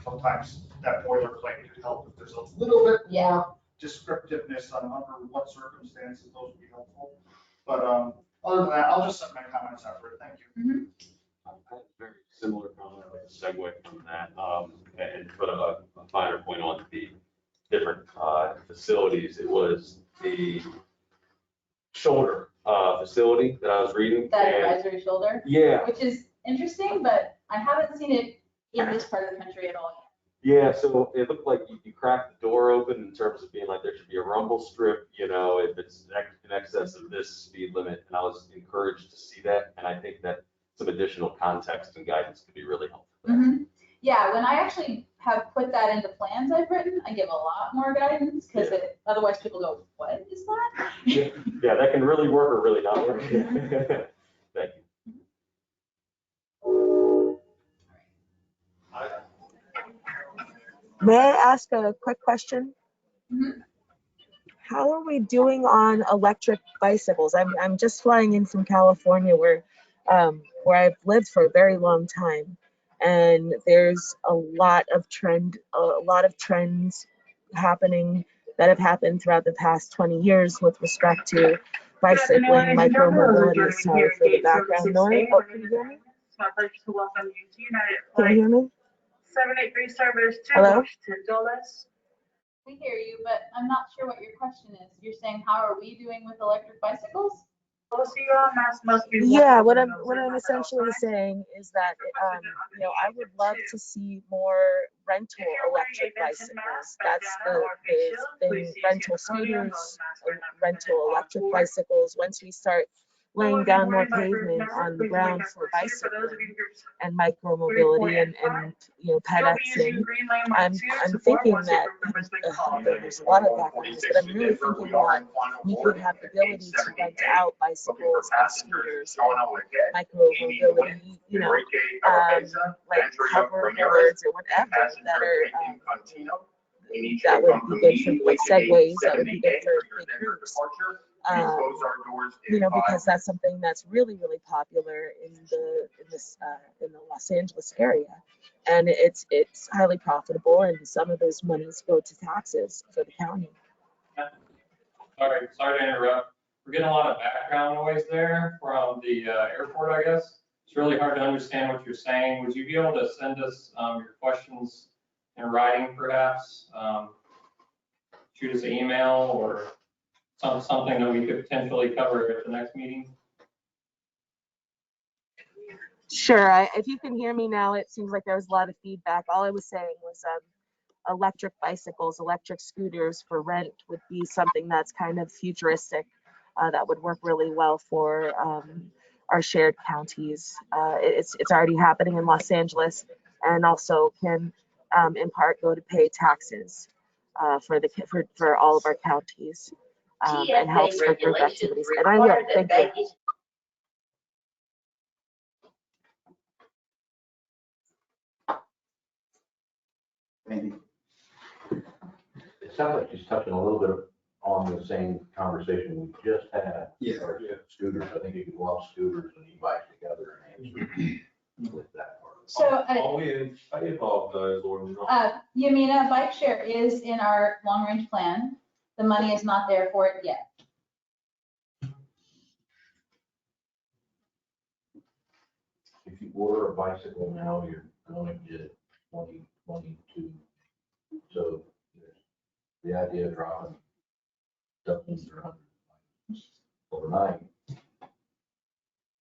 sometimes that boilerplate could help if there's a little bit more descriptiveness on under what circumstances those would be helpful. But other than that, I'll just set my comments after it. Thank you. I have a very similar comment, like a segue from that, and put a finer point on the different facilities. It was the shoulder facility that I was reading. That advisory shoulder? Yeah. Which is interesting, but I haven't seen it in this part of the country at all Yeah, so it looked like you cracked the door open in terms of being like, there should be a rumble strip, if it's in excess of this speed limit. And I was encouraged to see that. And I think that some additional context and guidance could be really helpful. yet. Yeah, when I actually have put that into plans I've written, I give a lot more guidance because otherwise people go, what is that? Yeah, that can really work or really not work. Thank you. May I ask a quick question? How are we doing on electric bicycles? I'm just flying in from California where I've lived for a very long time, and there's a lot of trends happening that have happened throughout the past 20 years with respect to bicycling, micromobility. Sorry for the background noise. Oh, can you hear me? Can you hear me? 783 service, Hello? $10. We hear you, but I'm not sure what your question is. You're saying, how are we doing with electric bicycles? Yeah, what I'm essentially saying is that I would love to see more rental electric bicycles. That's the thing, rental scooters, rental electric bicycles. Once we start laying down more pavement on the ground for bicycling and micromobility and pedexing, I'm thinking that there's a lot of background, but I'm really thinking that we could have the ability to rent out bicycles and scooters and micromobility, like hoverboards or whatever that would be good for like segways, that would be good for big groups. Because that's something that's really, really popular in the Los Angeles area, and it's highly profitable, and some of those monies go to taxes for the county. Sorry to interrupt. We're getting a lot of background noise there from the airport, I guess. It's really hard to understand what you're saying. Would you be able to send us your questions in writing, perhaps? Shoot us an email or something that we could potentially cover at the next meeting? Sure. If you can hear me now, it seems like there was a lot of feedback. All I was saying was electric bicycles, electric scooters for rent would be something that's kind of futuristic, that would work really well for our shared counties. It's already happening in Los Angeles, and also can in part go to pay taxes for all of our counties. And helps with group activities. And I will, thank you. Thank you. It sounds like she's touching a little bit on the same conversation we just had. Yeah. Scooters, I think you could love scooters and e-bikes together and answer with that part. So, are we in favor of those or not? Yamina, bike share is in our long range plan. The money is not there for it yet. If you order a bicycle now, you're going to get it 2022. So the idea of dropping dozens or hundreds overnight,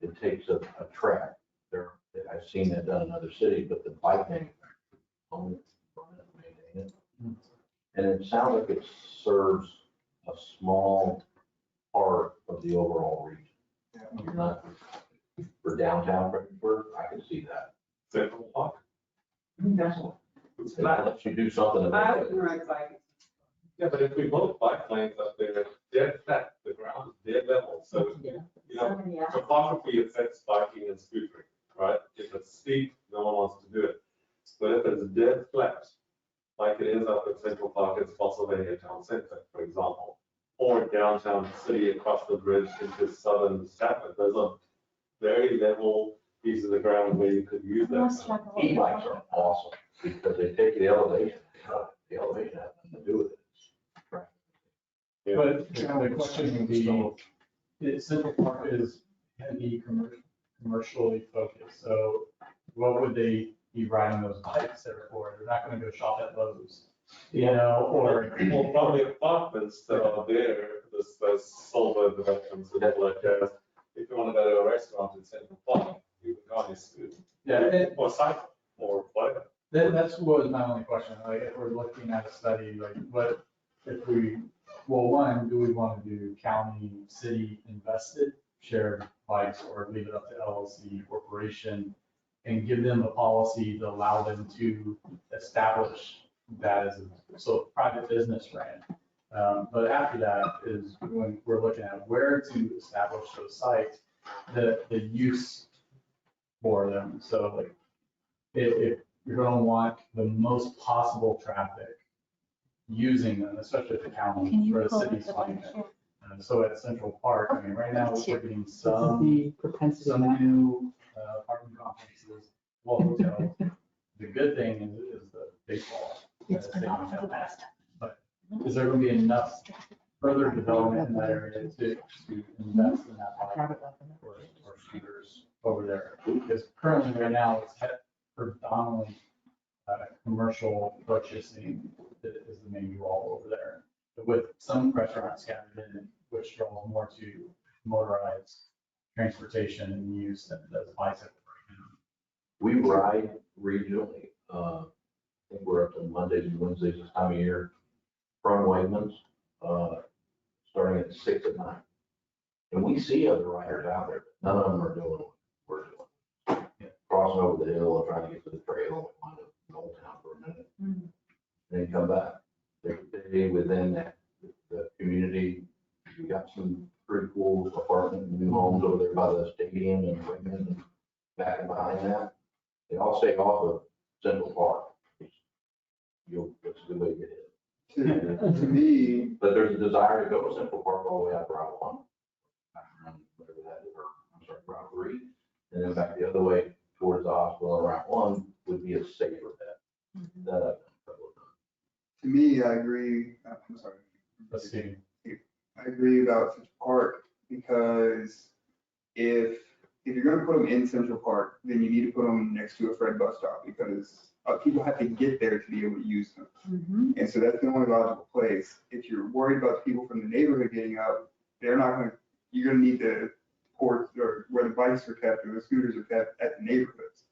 it takes a track. I've seen that done in other cities, but the bike manufacturers own it, maintain it. And it sounds like it serves a small part of the overall region. You're not for downtown Fredericksburg, I can see that. Central Park. Definitely. It lets you do something. I wouldn't ride bike. Yeah, but if we both bike lanes up there, dead flat, the ground is dead level, so, topography affects biking and scootering, right? If it's steep, no one wants to do it. But if it's dead flat, like it is up at Central Park in Spotsylvania Town Center, for example, or downtown city across the bridge into southern Stafford, those are very level pieces of ground where you could use that. E-bikes are awesome because they take the elevation. The elevation has nothing to do with it. But the question would be, Central Park is heavy commercially focused, so what would they be riding those bikes there for? They're not gonna go shop at Lowe's, you know, or. Well, probably apartments that are there, there's silver developments and all like that. If you want to go to a restaurant in Central Park, you can go on your scooter. Yeah, Or cycle, or whatever. that's what was my only question, like, if we're looking at a study, like, what, if we, well, one, do we want to do county, city invested shared bikes, or leave it up to LLC corporation and give them a policy to allow them to establish that as a, so private business ran. But after that is when we're looking at where to establish those sites, the use for them. So like, if you're gonna want the most possible traffic using them, especially at the county or the city's funding it. So at Central Park, I mean, right now we're getting some new apartment complexes, well, hotels. The good thing is the baseball. But is there gonna be enough further development in that area to invest in that bike or scooters over there? Because currently, right now, it's predominantly commercial purchasing that is the main draw over there, with some restaurants scattered in, which draws more to motorized transportation and use than does bicycle. We ride regionally. I think we're up to Mondays and Wednesdays this time of year from Wegmans, starting at 6 at night. And we see other riders out there, but none of them are doing what we're doing. Crossing over the hill and trying to get to the trail, wind up in Old Town for a minute, and then come back. They within the community, we got some pretty cool apartment and new homes over there by the stadium and Wegmans and back and behind that. They all stay off of Central Park. That's a good way to get it. To me, But there's a desire to go to Central Park all the way out Route 1. Back around whatever that is, or I'm sorry, Route 3. And then back the other way towards the hospital and Route 1 would be a safer bet. That to me, I agree. I'm sorry. Let's see. I agree about Central Park because if you're going to put them in Central Park, then you need to put them next to a Fred bus stop because people have to get there to be able to use them. And so that's the only logical place. If you're worried about the people from the neighborhood getting up, they're not going to, you're going to need the ports or where the bikes are kept or the scooters are kept at the neighborhoods.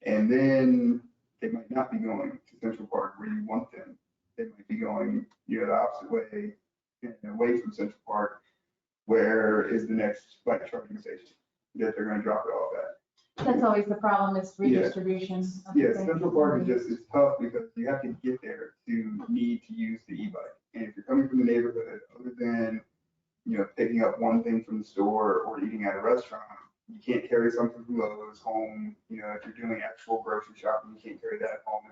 And then they might not be going to Central Park where you want them. They might be going, the opposite way, away from Central Park, where is the next bike charging station that they're going to drop it off at. That's always the problem, is redistribution. Yeah, Central Park is just, it's tough because you have to get there to need to use the e-bike. And if you're coming from the neighborhood, other than, picking up one thing from the store or eating at a restaurant, you can't carry something from Lowe's home. If you're doing actual grocery shopping, you can't carry that home.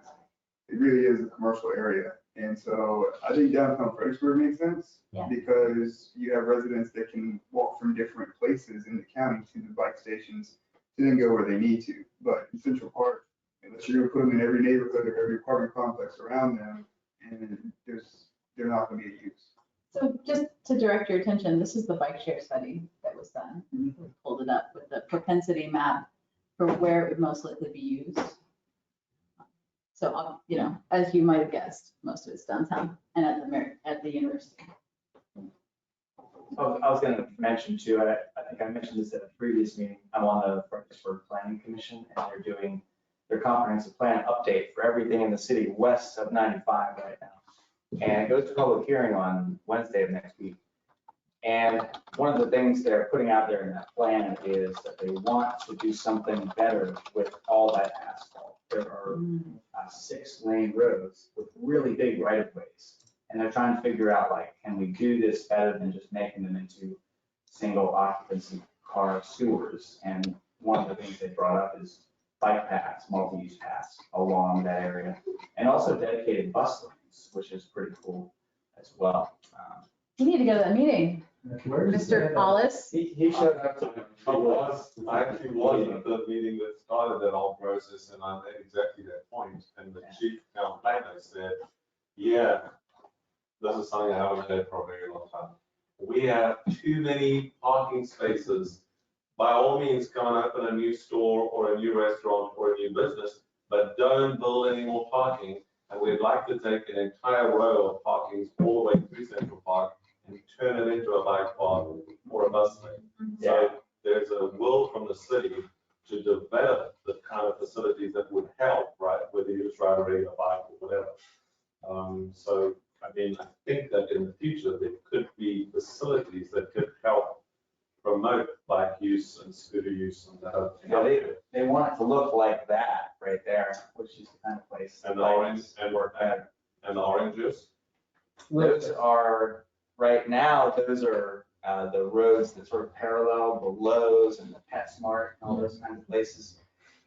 It really is a commercial area. And so I think downtown Fredericksburg makes sense because you have residents that can walk from different places in the county to the bike stations to then go where they need to. But in Central Park, unless you're gonna put them in every neighborhood or every apartment complex around them, and they're not gonna be a use. So just to direct your attention, this is the bike share study that was done. We pulled it up with the propensity map for where it would most likely be used. So, as you might have guessed, most of it's downtown and at the university. I was going to mention too, I think I mentioned this at a previous meeting. I'm on the Fredericksburg Planning Commission, and they're doing their comprehensive plan update for everything in the city west of 95 right now. And it goes to public hearing on Wednesday of next week. And one of the things they're putting out there in that plan is that they want to do something better with all that asphalt. There are 6-lane roads with really big right-of-ways. And they're trying to figure out, can we do this better than just making them into single occupancy car sewers? And one of the things they brought up is bike paths, multi-use paths along that area. And also dedicated bus lanes, which is pretty cool as well. You need to go to that meeting. Mr. Hollis? He showed up. I actually was at the meeting that started that whole process, and I made exactly that point. And the chief town planner said, yeah, this is something I haven't heard for a very long time. We have too many parking spaces. By all means, come and open a new store or a new restaurant or a new business, but don't build any more parking. And we'd like to take an entire row of parkings all the way through Central Park and turn it into a bike park or a bus lane. So there's a will from the city to develop the kind of facilities that would help, right? Whether you just ride a regular bike or whatever. So, I mean, I think that in the future, there could be facilities that could help promote bike use and scooter use and that. Yeah, they want it to look like that right there, which is the kind of place. And the orange and the oranges. Those are, right now, those are the roads that sort of parallel the Lowe's and the PetSmart and all those kinds of places.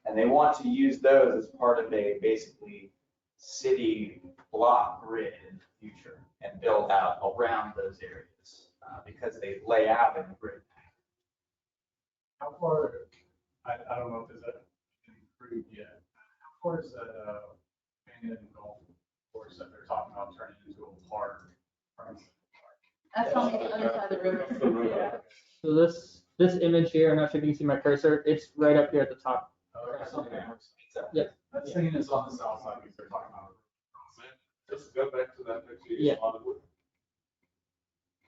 And they want to use those as part of a basically city block grid in the future and build out around those areas because they lay out in the grid. How far, I don't know if it's been approved yet. How far is that abandoned golf course that they're talking about turning into a park? That's on the other side of the river. Yeah. So this image here, I'm not sure if you can see my cursor, it's right up here at the top. Yep. That thing is on the south side because they're talking about. Just go back to that picture. Yeah.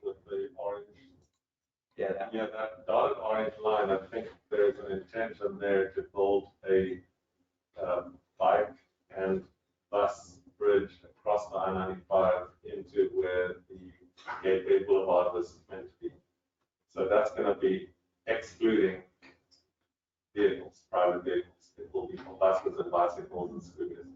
With the orange. Yeah, that dotted orange line, I think there's an intention there to build a bike and bus bridge across the I-95 into where the Gateway Boulevard was meant to be. So that's going to be excluding vehicles, private vehicles. It will be for buses and bicycles and scooters.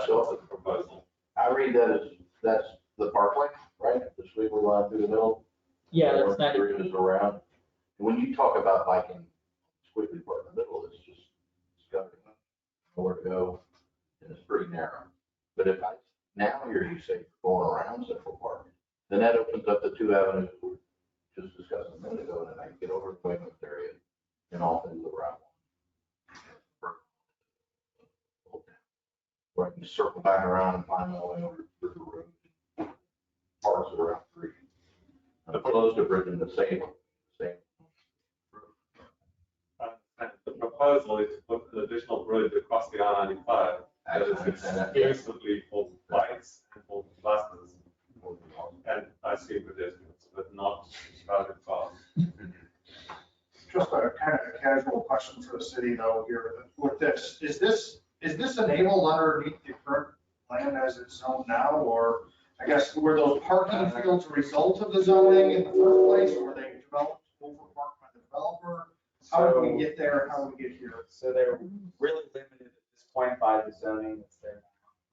So- That's a proposal. I read that as, that's the parkway, right? The squiggly line through the middle. Yeah, that's not. Areas around. When you talk about biking, squiggly part in the middle, it's just, it's got nowhere to go, and it's pretty narrow. But if I now hear you say going around Central Park, then that opens up the two avenues we just discussed a minute ago, and then I can get over to Wayman's area and off into the route. Where I can circle back around and find my way over to the road. Parts of Route 3. And close to bridge in the same. The proposal is to put an additional bridge across the I-95 that is exclusively for bikes and for buses. And I see pedestrians, but not private cars. Just a kind of a casual question for the city though here with this. Is this enabled underneath the current plan as it's zoned now? Or I guess were those parking fields a result of the zoning in the first place? Or were they developed over parked by the developer? How did we get there? How did we get here? So they're really limited at this point by the zoning that's there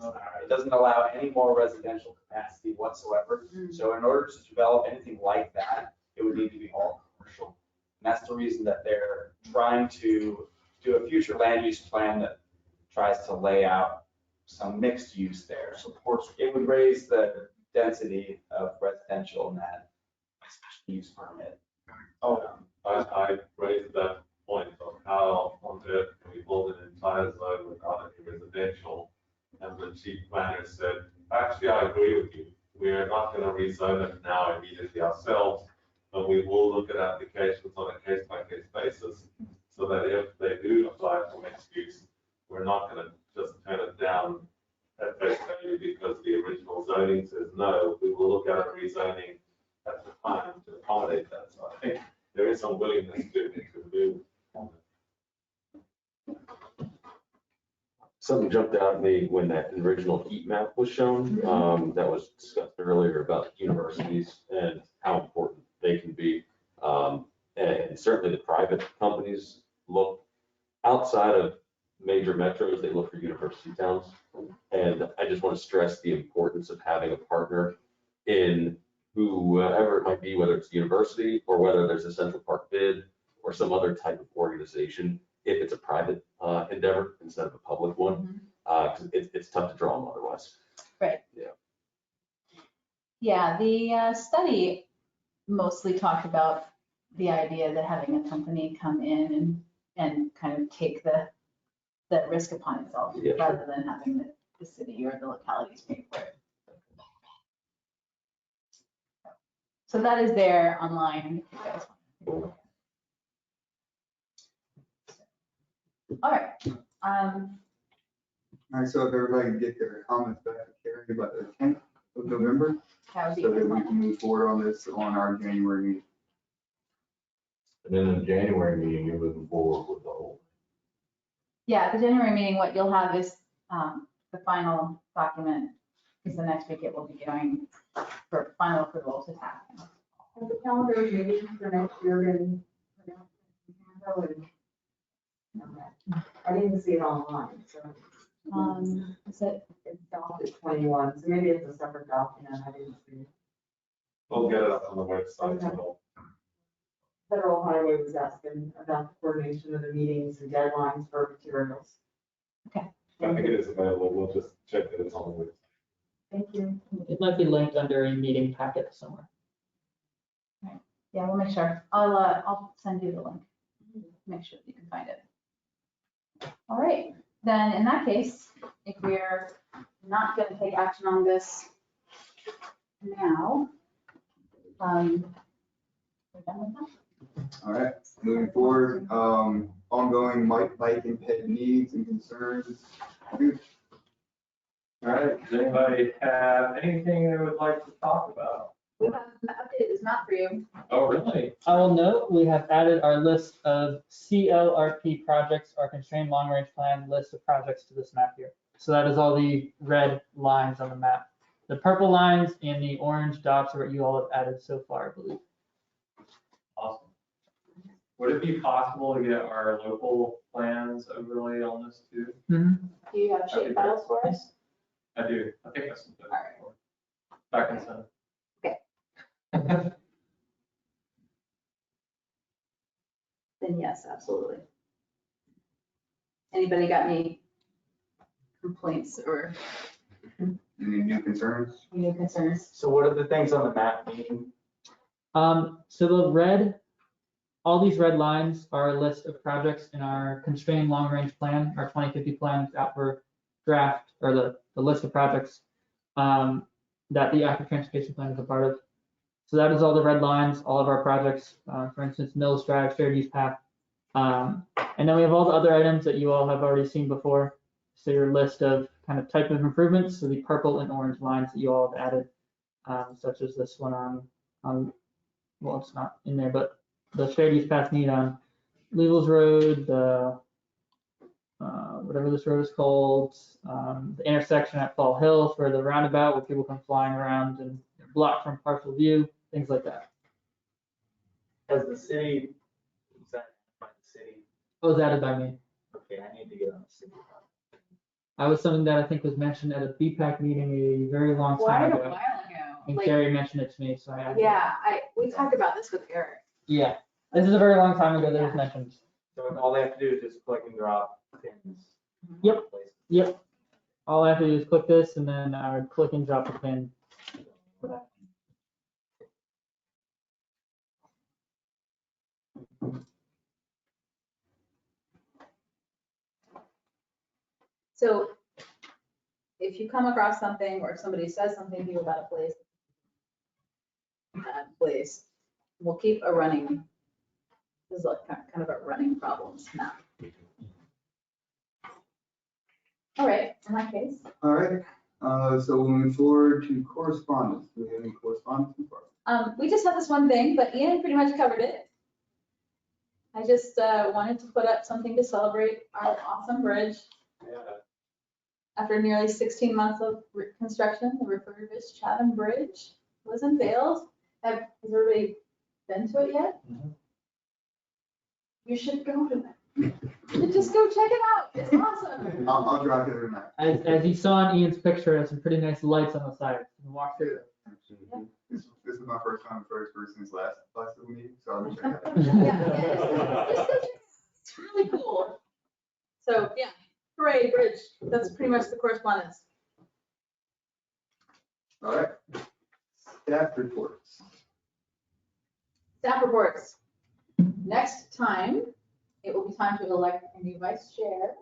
now. It doesn't allow any more residential capacity whatsoever. So in order to develop anything like that, it would need to be all commercial. And that's the reason that they're trying to do a future land use plan that tries to lay out some mixed use there. Supports, it would raise the density of residential in that special use permit. I raised that point of how on earth can we build an entire zone without any residential? And the chief planner said, actually, I agree with you. We're not going to rezone it now immediately ourselves, but we will look at applications on a case-by-case basis so that if they do apply for mixed use, we're not going to just turn it down at face value because the original zoning says no. We will look at a rezoning at the time to accommodate that. So I think there is some willingness to move on it. Something jumped out at me when that original heat map was shown, that was discussed earlier about universities and how important they can be. And certainly the private companies look outside of major metros, they look for university towns. And I just want to stress the importance of having a partner in whoever it might be, whether it's the university or whether there's a Central Park bid or some other type of organization, if it's a private endeavor instead of a public one, because it's tough to draw them otherwise. Right. Yeah. Yeah, the study mostly talked about the idea that having a company come in and kind of take the risk upon itself, Yeah. rather than having the city or the localities pay for it. So that is there online if you guys want. All right. All right, so if everybody can get their comments back to Carrie by the 10th of November, That would be so that we excellent. can move forward on this on our January meeting. And then in the January meeting, you're moving forward with the whole. Yeah, at the January meeting, what you'll have is the final document, because the next week it will be going for final approval to happen. Has the calendar of meetings for next year been announced? I didn't see it online, so. Is it? It's document 21, so maybe it's a separate document, I didn't see. We'll get it up on the website. Okay. Federal Highway was asking about the coordination of the meetings and deadlines for materials. Okay. I think it is available. We'll just check that it's on the website. Thank you. It might be linked under a meeting packet somewhere. Yeah, we'll make sure. I'll send you the link. Make sure that you can find it. All right, then in that case, if we're not going to take action on this now, we're done with that. All right, moving forward, ongoing bike and pet needs and concerns. All right, does anybody have anything they would like to talk about? We have an update that's not for you. Oh, really? I will note, we have added our list of CLRP projects, our constrained long range plan list of projects to this map here. So that is all the red lines on the map. The purple lines and the orange dots are what you all have added so far, I believe. Awesome. Would it be possible to get our local plans overlaid on this too? Do you have shape files for us? I do. I think that's something. All right. Back in center. Then yes, absolutely. Anybody got any complaints or Any new concerns? new concerns? So what are the things on the map mean? So the red, all these red lines are a list of projects in our constrained long range plan, our 2050 plan that's out for draft, or the list of projects that the active transportation plan is a part of. So that is all the red lines, all of our projects, for instance, Mills Drive, shared use path. And then we have all the other items that you all have already seen before. So your list of kind of type of improvements, so the purple and orange lines that you all have added, such as this one on, well, it's not in there, but the shared use path need on Legals Road, the, whatever this road is called, the intersection at Fall Hill for the roundabout where people come flying around and they're blocked from partial view, things like that. Has the city, is that by the city? It was added by me. Okay, I need to get on the city. That was something that I think was mentioned at a BPAC meeting a very long Quite time a ago. while ago. And Like, Carrie mentioned it to me, so I added it. yeah, we talked about this with Eric. Yeah, this is a very long time ago that it was mentioned. So all they have to do is just click and drop pins. Yep. Yep. All I have to do is click this and then I would click and drop the pin. So if you come across something or if somebody says something to you about a place, that place, we'll keep a running, this is like kind of a running problems map. All right, in that case. All right, so we'll move forward to correspondence. Do we have any correspondence so far? We just have this one thing, but Ian pretty much covered it. I just wanted to put up something to celebrate our awesome bridge. Yeah. After nearly 16 months of construction, the refurbished Chatham Bridge was unveiled. Has everybody been to it yet? Mhm. You should go to it. Just go check it out. It's awesome. I'll drop it in that. As you saw in Ian's picture, it has some pretty nice lights on the side. You can walk through it. This is my first time first since last meeting, so I'll check it out. Just go check it out. It's really cool. So yeah, hooray, bridge. That's pretty much the correspondence. All right, staff reports. Staff reports. Next time, it will be time to elect a new vice chair.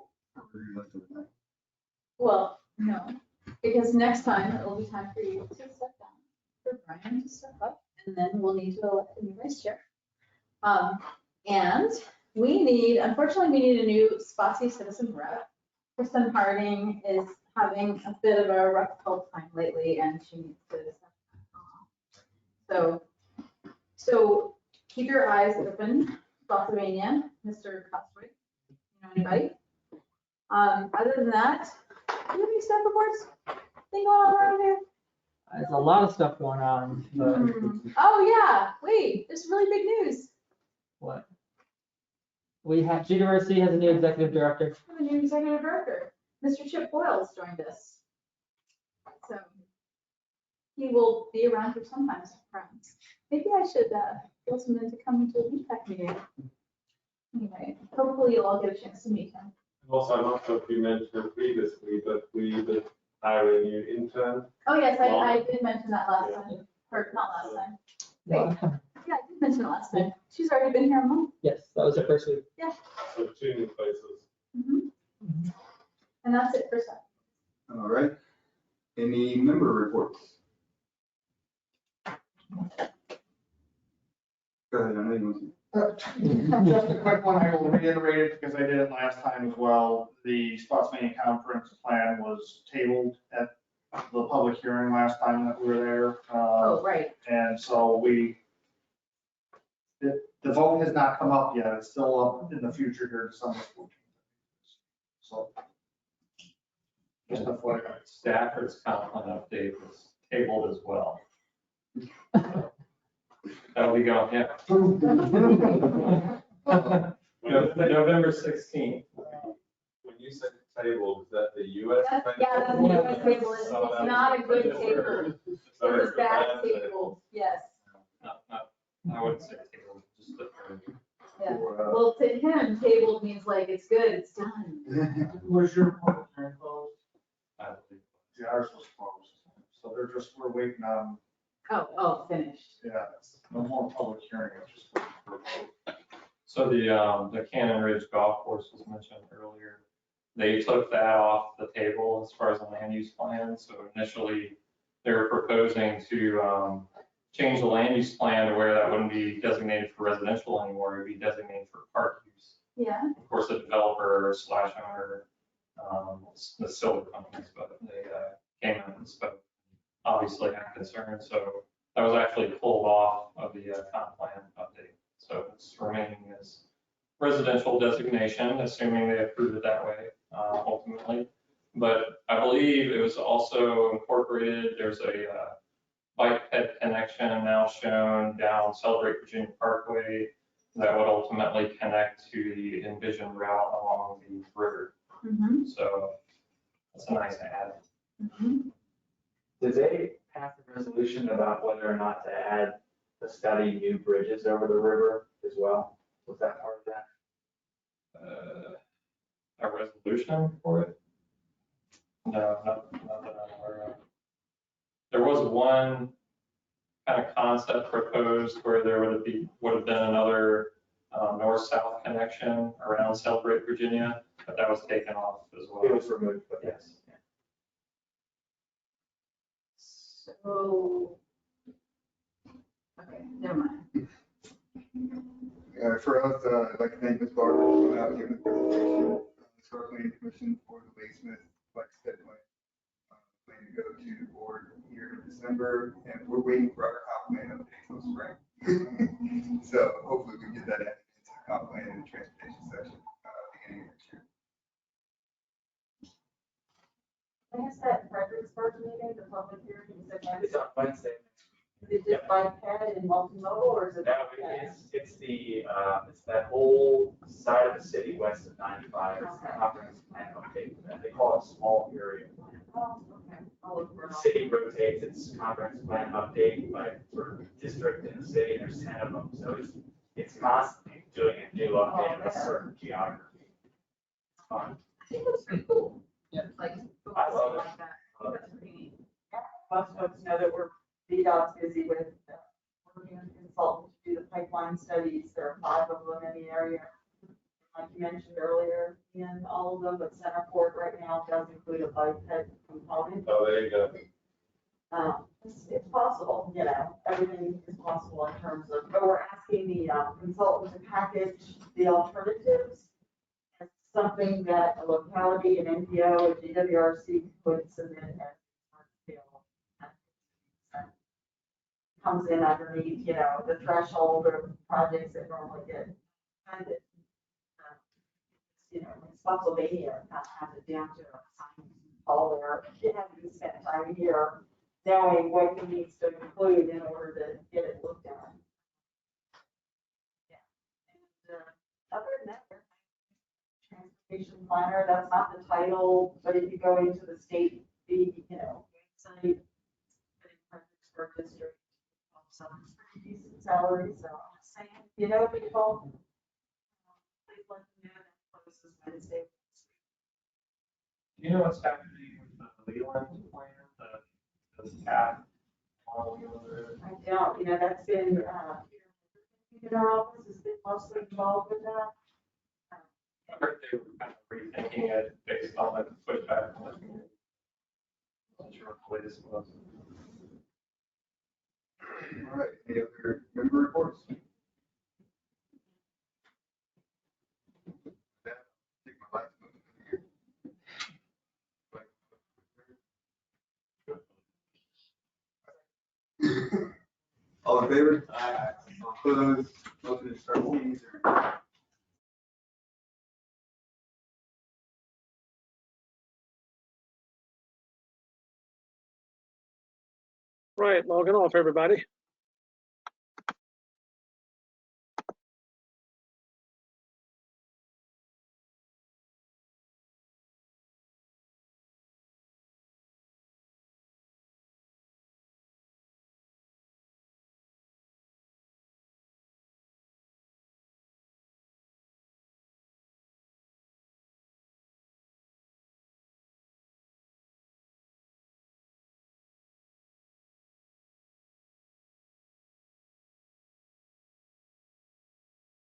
Well, no, because next time it will be time for you to step down, for Brian to step up, and then we'll need to elect a new vice chair. And unfortunately, we need a new Spotsy citizen rep. Kristen Harding is having a bit of a rough health time lately, and she needs to step down. So keep your eyes open, Spotsylvania, Mr. Costwick, you know anybody? Other than that, do you have any staff reports? Thing going on around here? There's a lot of stuff going on, but Oh, yeah, wait, there's really big news. what? We have, University has a new executive director. We have a new executive director. Mr. Chip Boyle's joined us. So he will be around here sometimes, friends. Maybe I should ask him to come to a BPAC meeting. Anyway, hopefully you'll all get a chance to meet him. Also, I'm not sure if you mentioned it previously, but we did hire a new intern. Oh, yes, I did mention that last time, or not last time. Wait, yeah, I did mention it last time. She's already been here a month. Yes, that was the first week. Yeah. So 2 new faces. And that's it for staff. All right. Any member reports? Go ahead, I know you want to. Just a quick one, I will reiterate it because I did it last time as well. The Spotsylvania Conference plan was tabled at the public hearing last time that we were there. Oh, right. And so the vote has not come up yet. It's still up in the future here December 14th. So. Just before Stafford's comp plan update was tabled as well. That'll be going, yeah. November 16th. When you said table, is that the US? Yeah, that's the US table. It's not a good table. It's a bad table, yes. I wouldn't say table, just the. Yeah. Well, to him, table means like it's good, it's done. Was your public hearing closed? I believe. Yeah, ours was closed. So we're waiting on, Oh, finished. yeah, no more public hearing, it's just waiting for a vote. So the Cannon Ridge Golf Course was mentioned earlier. They took that off the table as far as the land use plan. So initially, they were proposing to change the land use plan to where that wouldn't be designated for residential anymore. It'd be designated for park use. Yeah. Of course, the developer / owner, the silver companies, but they came in and spoke. Obviously had concerns, so that was actually pulled off of the comp plan update. So it's remaining as residential designation, assuming they approve it that way ultimately. But I believe it was also incorporated, there's a bike ped connection now shown down Celebrate Virginia Parkway that would ultimately connect to the envisioned route along the river. So that's a nice add. Did they pass a resolution about whether or not to add to study new bridges over the river as well? Was that part of that? A resolution for it? No, not that I'm aware of. There was one kind of concept proposed where there would have been another north-south connection around Celebrate Virginia, but that was taken off as well. It was removed, but yes. So, okay, never mind. For us, I'd like to thank Ms. Barber for coming out and giving the presentation. Historic Planning Commission for the Lake Smith Flex Ped Plan. Planning to go to the board here in December, and we're waiting for our comp plan update till spring. So hopefully we get that into the comp plan in the transportation section beginning of next year. When is that Fredericksburg meeting, the public hearing? You said It's on Wednesday. Is it just bike ped and multimodal, or is it? No, it's that whole side of the city west of 95. It's a comprehensive plan update. They call it small area plan. Oh, okay. I'll look for it. The city rotates its comprehensive plan update by sort of district in the city. There's 10 of them, so it's constantly doing a new update of a certain geography. It's fun. I think that's pretty cool. Yeah. Like, I love it. like that. That's pretty neat. Most folks know that VDOT's busy with working with consultants to do the pipeline design studies. There are 5 of them in the area. Like you mentioned earlier, in all of them, but Centerport right now does include a bike component. Oh, there you go. It's possible, you know, everything is possible in terms of, but we're asking the consultant to package the alternatives as something that a locality, an NPO, a GWRC could submit as smart scale. Comes in underneath, you know, the threshold of projects that normally get funded. You know, in Spotsylvania, not have it down to all there, it hasn't been spent time here knowing what it needs to include in order to get it looked at. Yeah. And other than that, transportation planner, that's not the title, but if you go into the state, you know, website, projects for district, some pretty decent salary, so I'm saying, you know, people, please let them know that closes Wednesday. Do you know what's happening with the Leland plan, the path on Leland Road? I don't, you know, that's been, in our office has been mostly involved with that. I heard they were kind of rethinking it based on the pushback. I'm not sure what the latest was. All right, any other member reports? Take my last one here. All in favor? Aye. All opposed? Motion to start meetings are Right, logging off, everybody.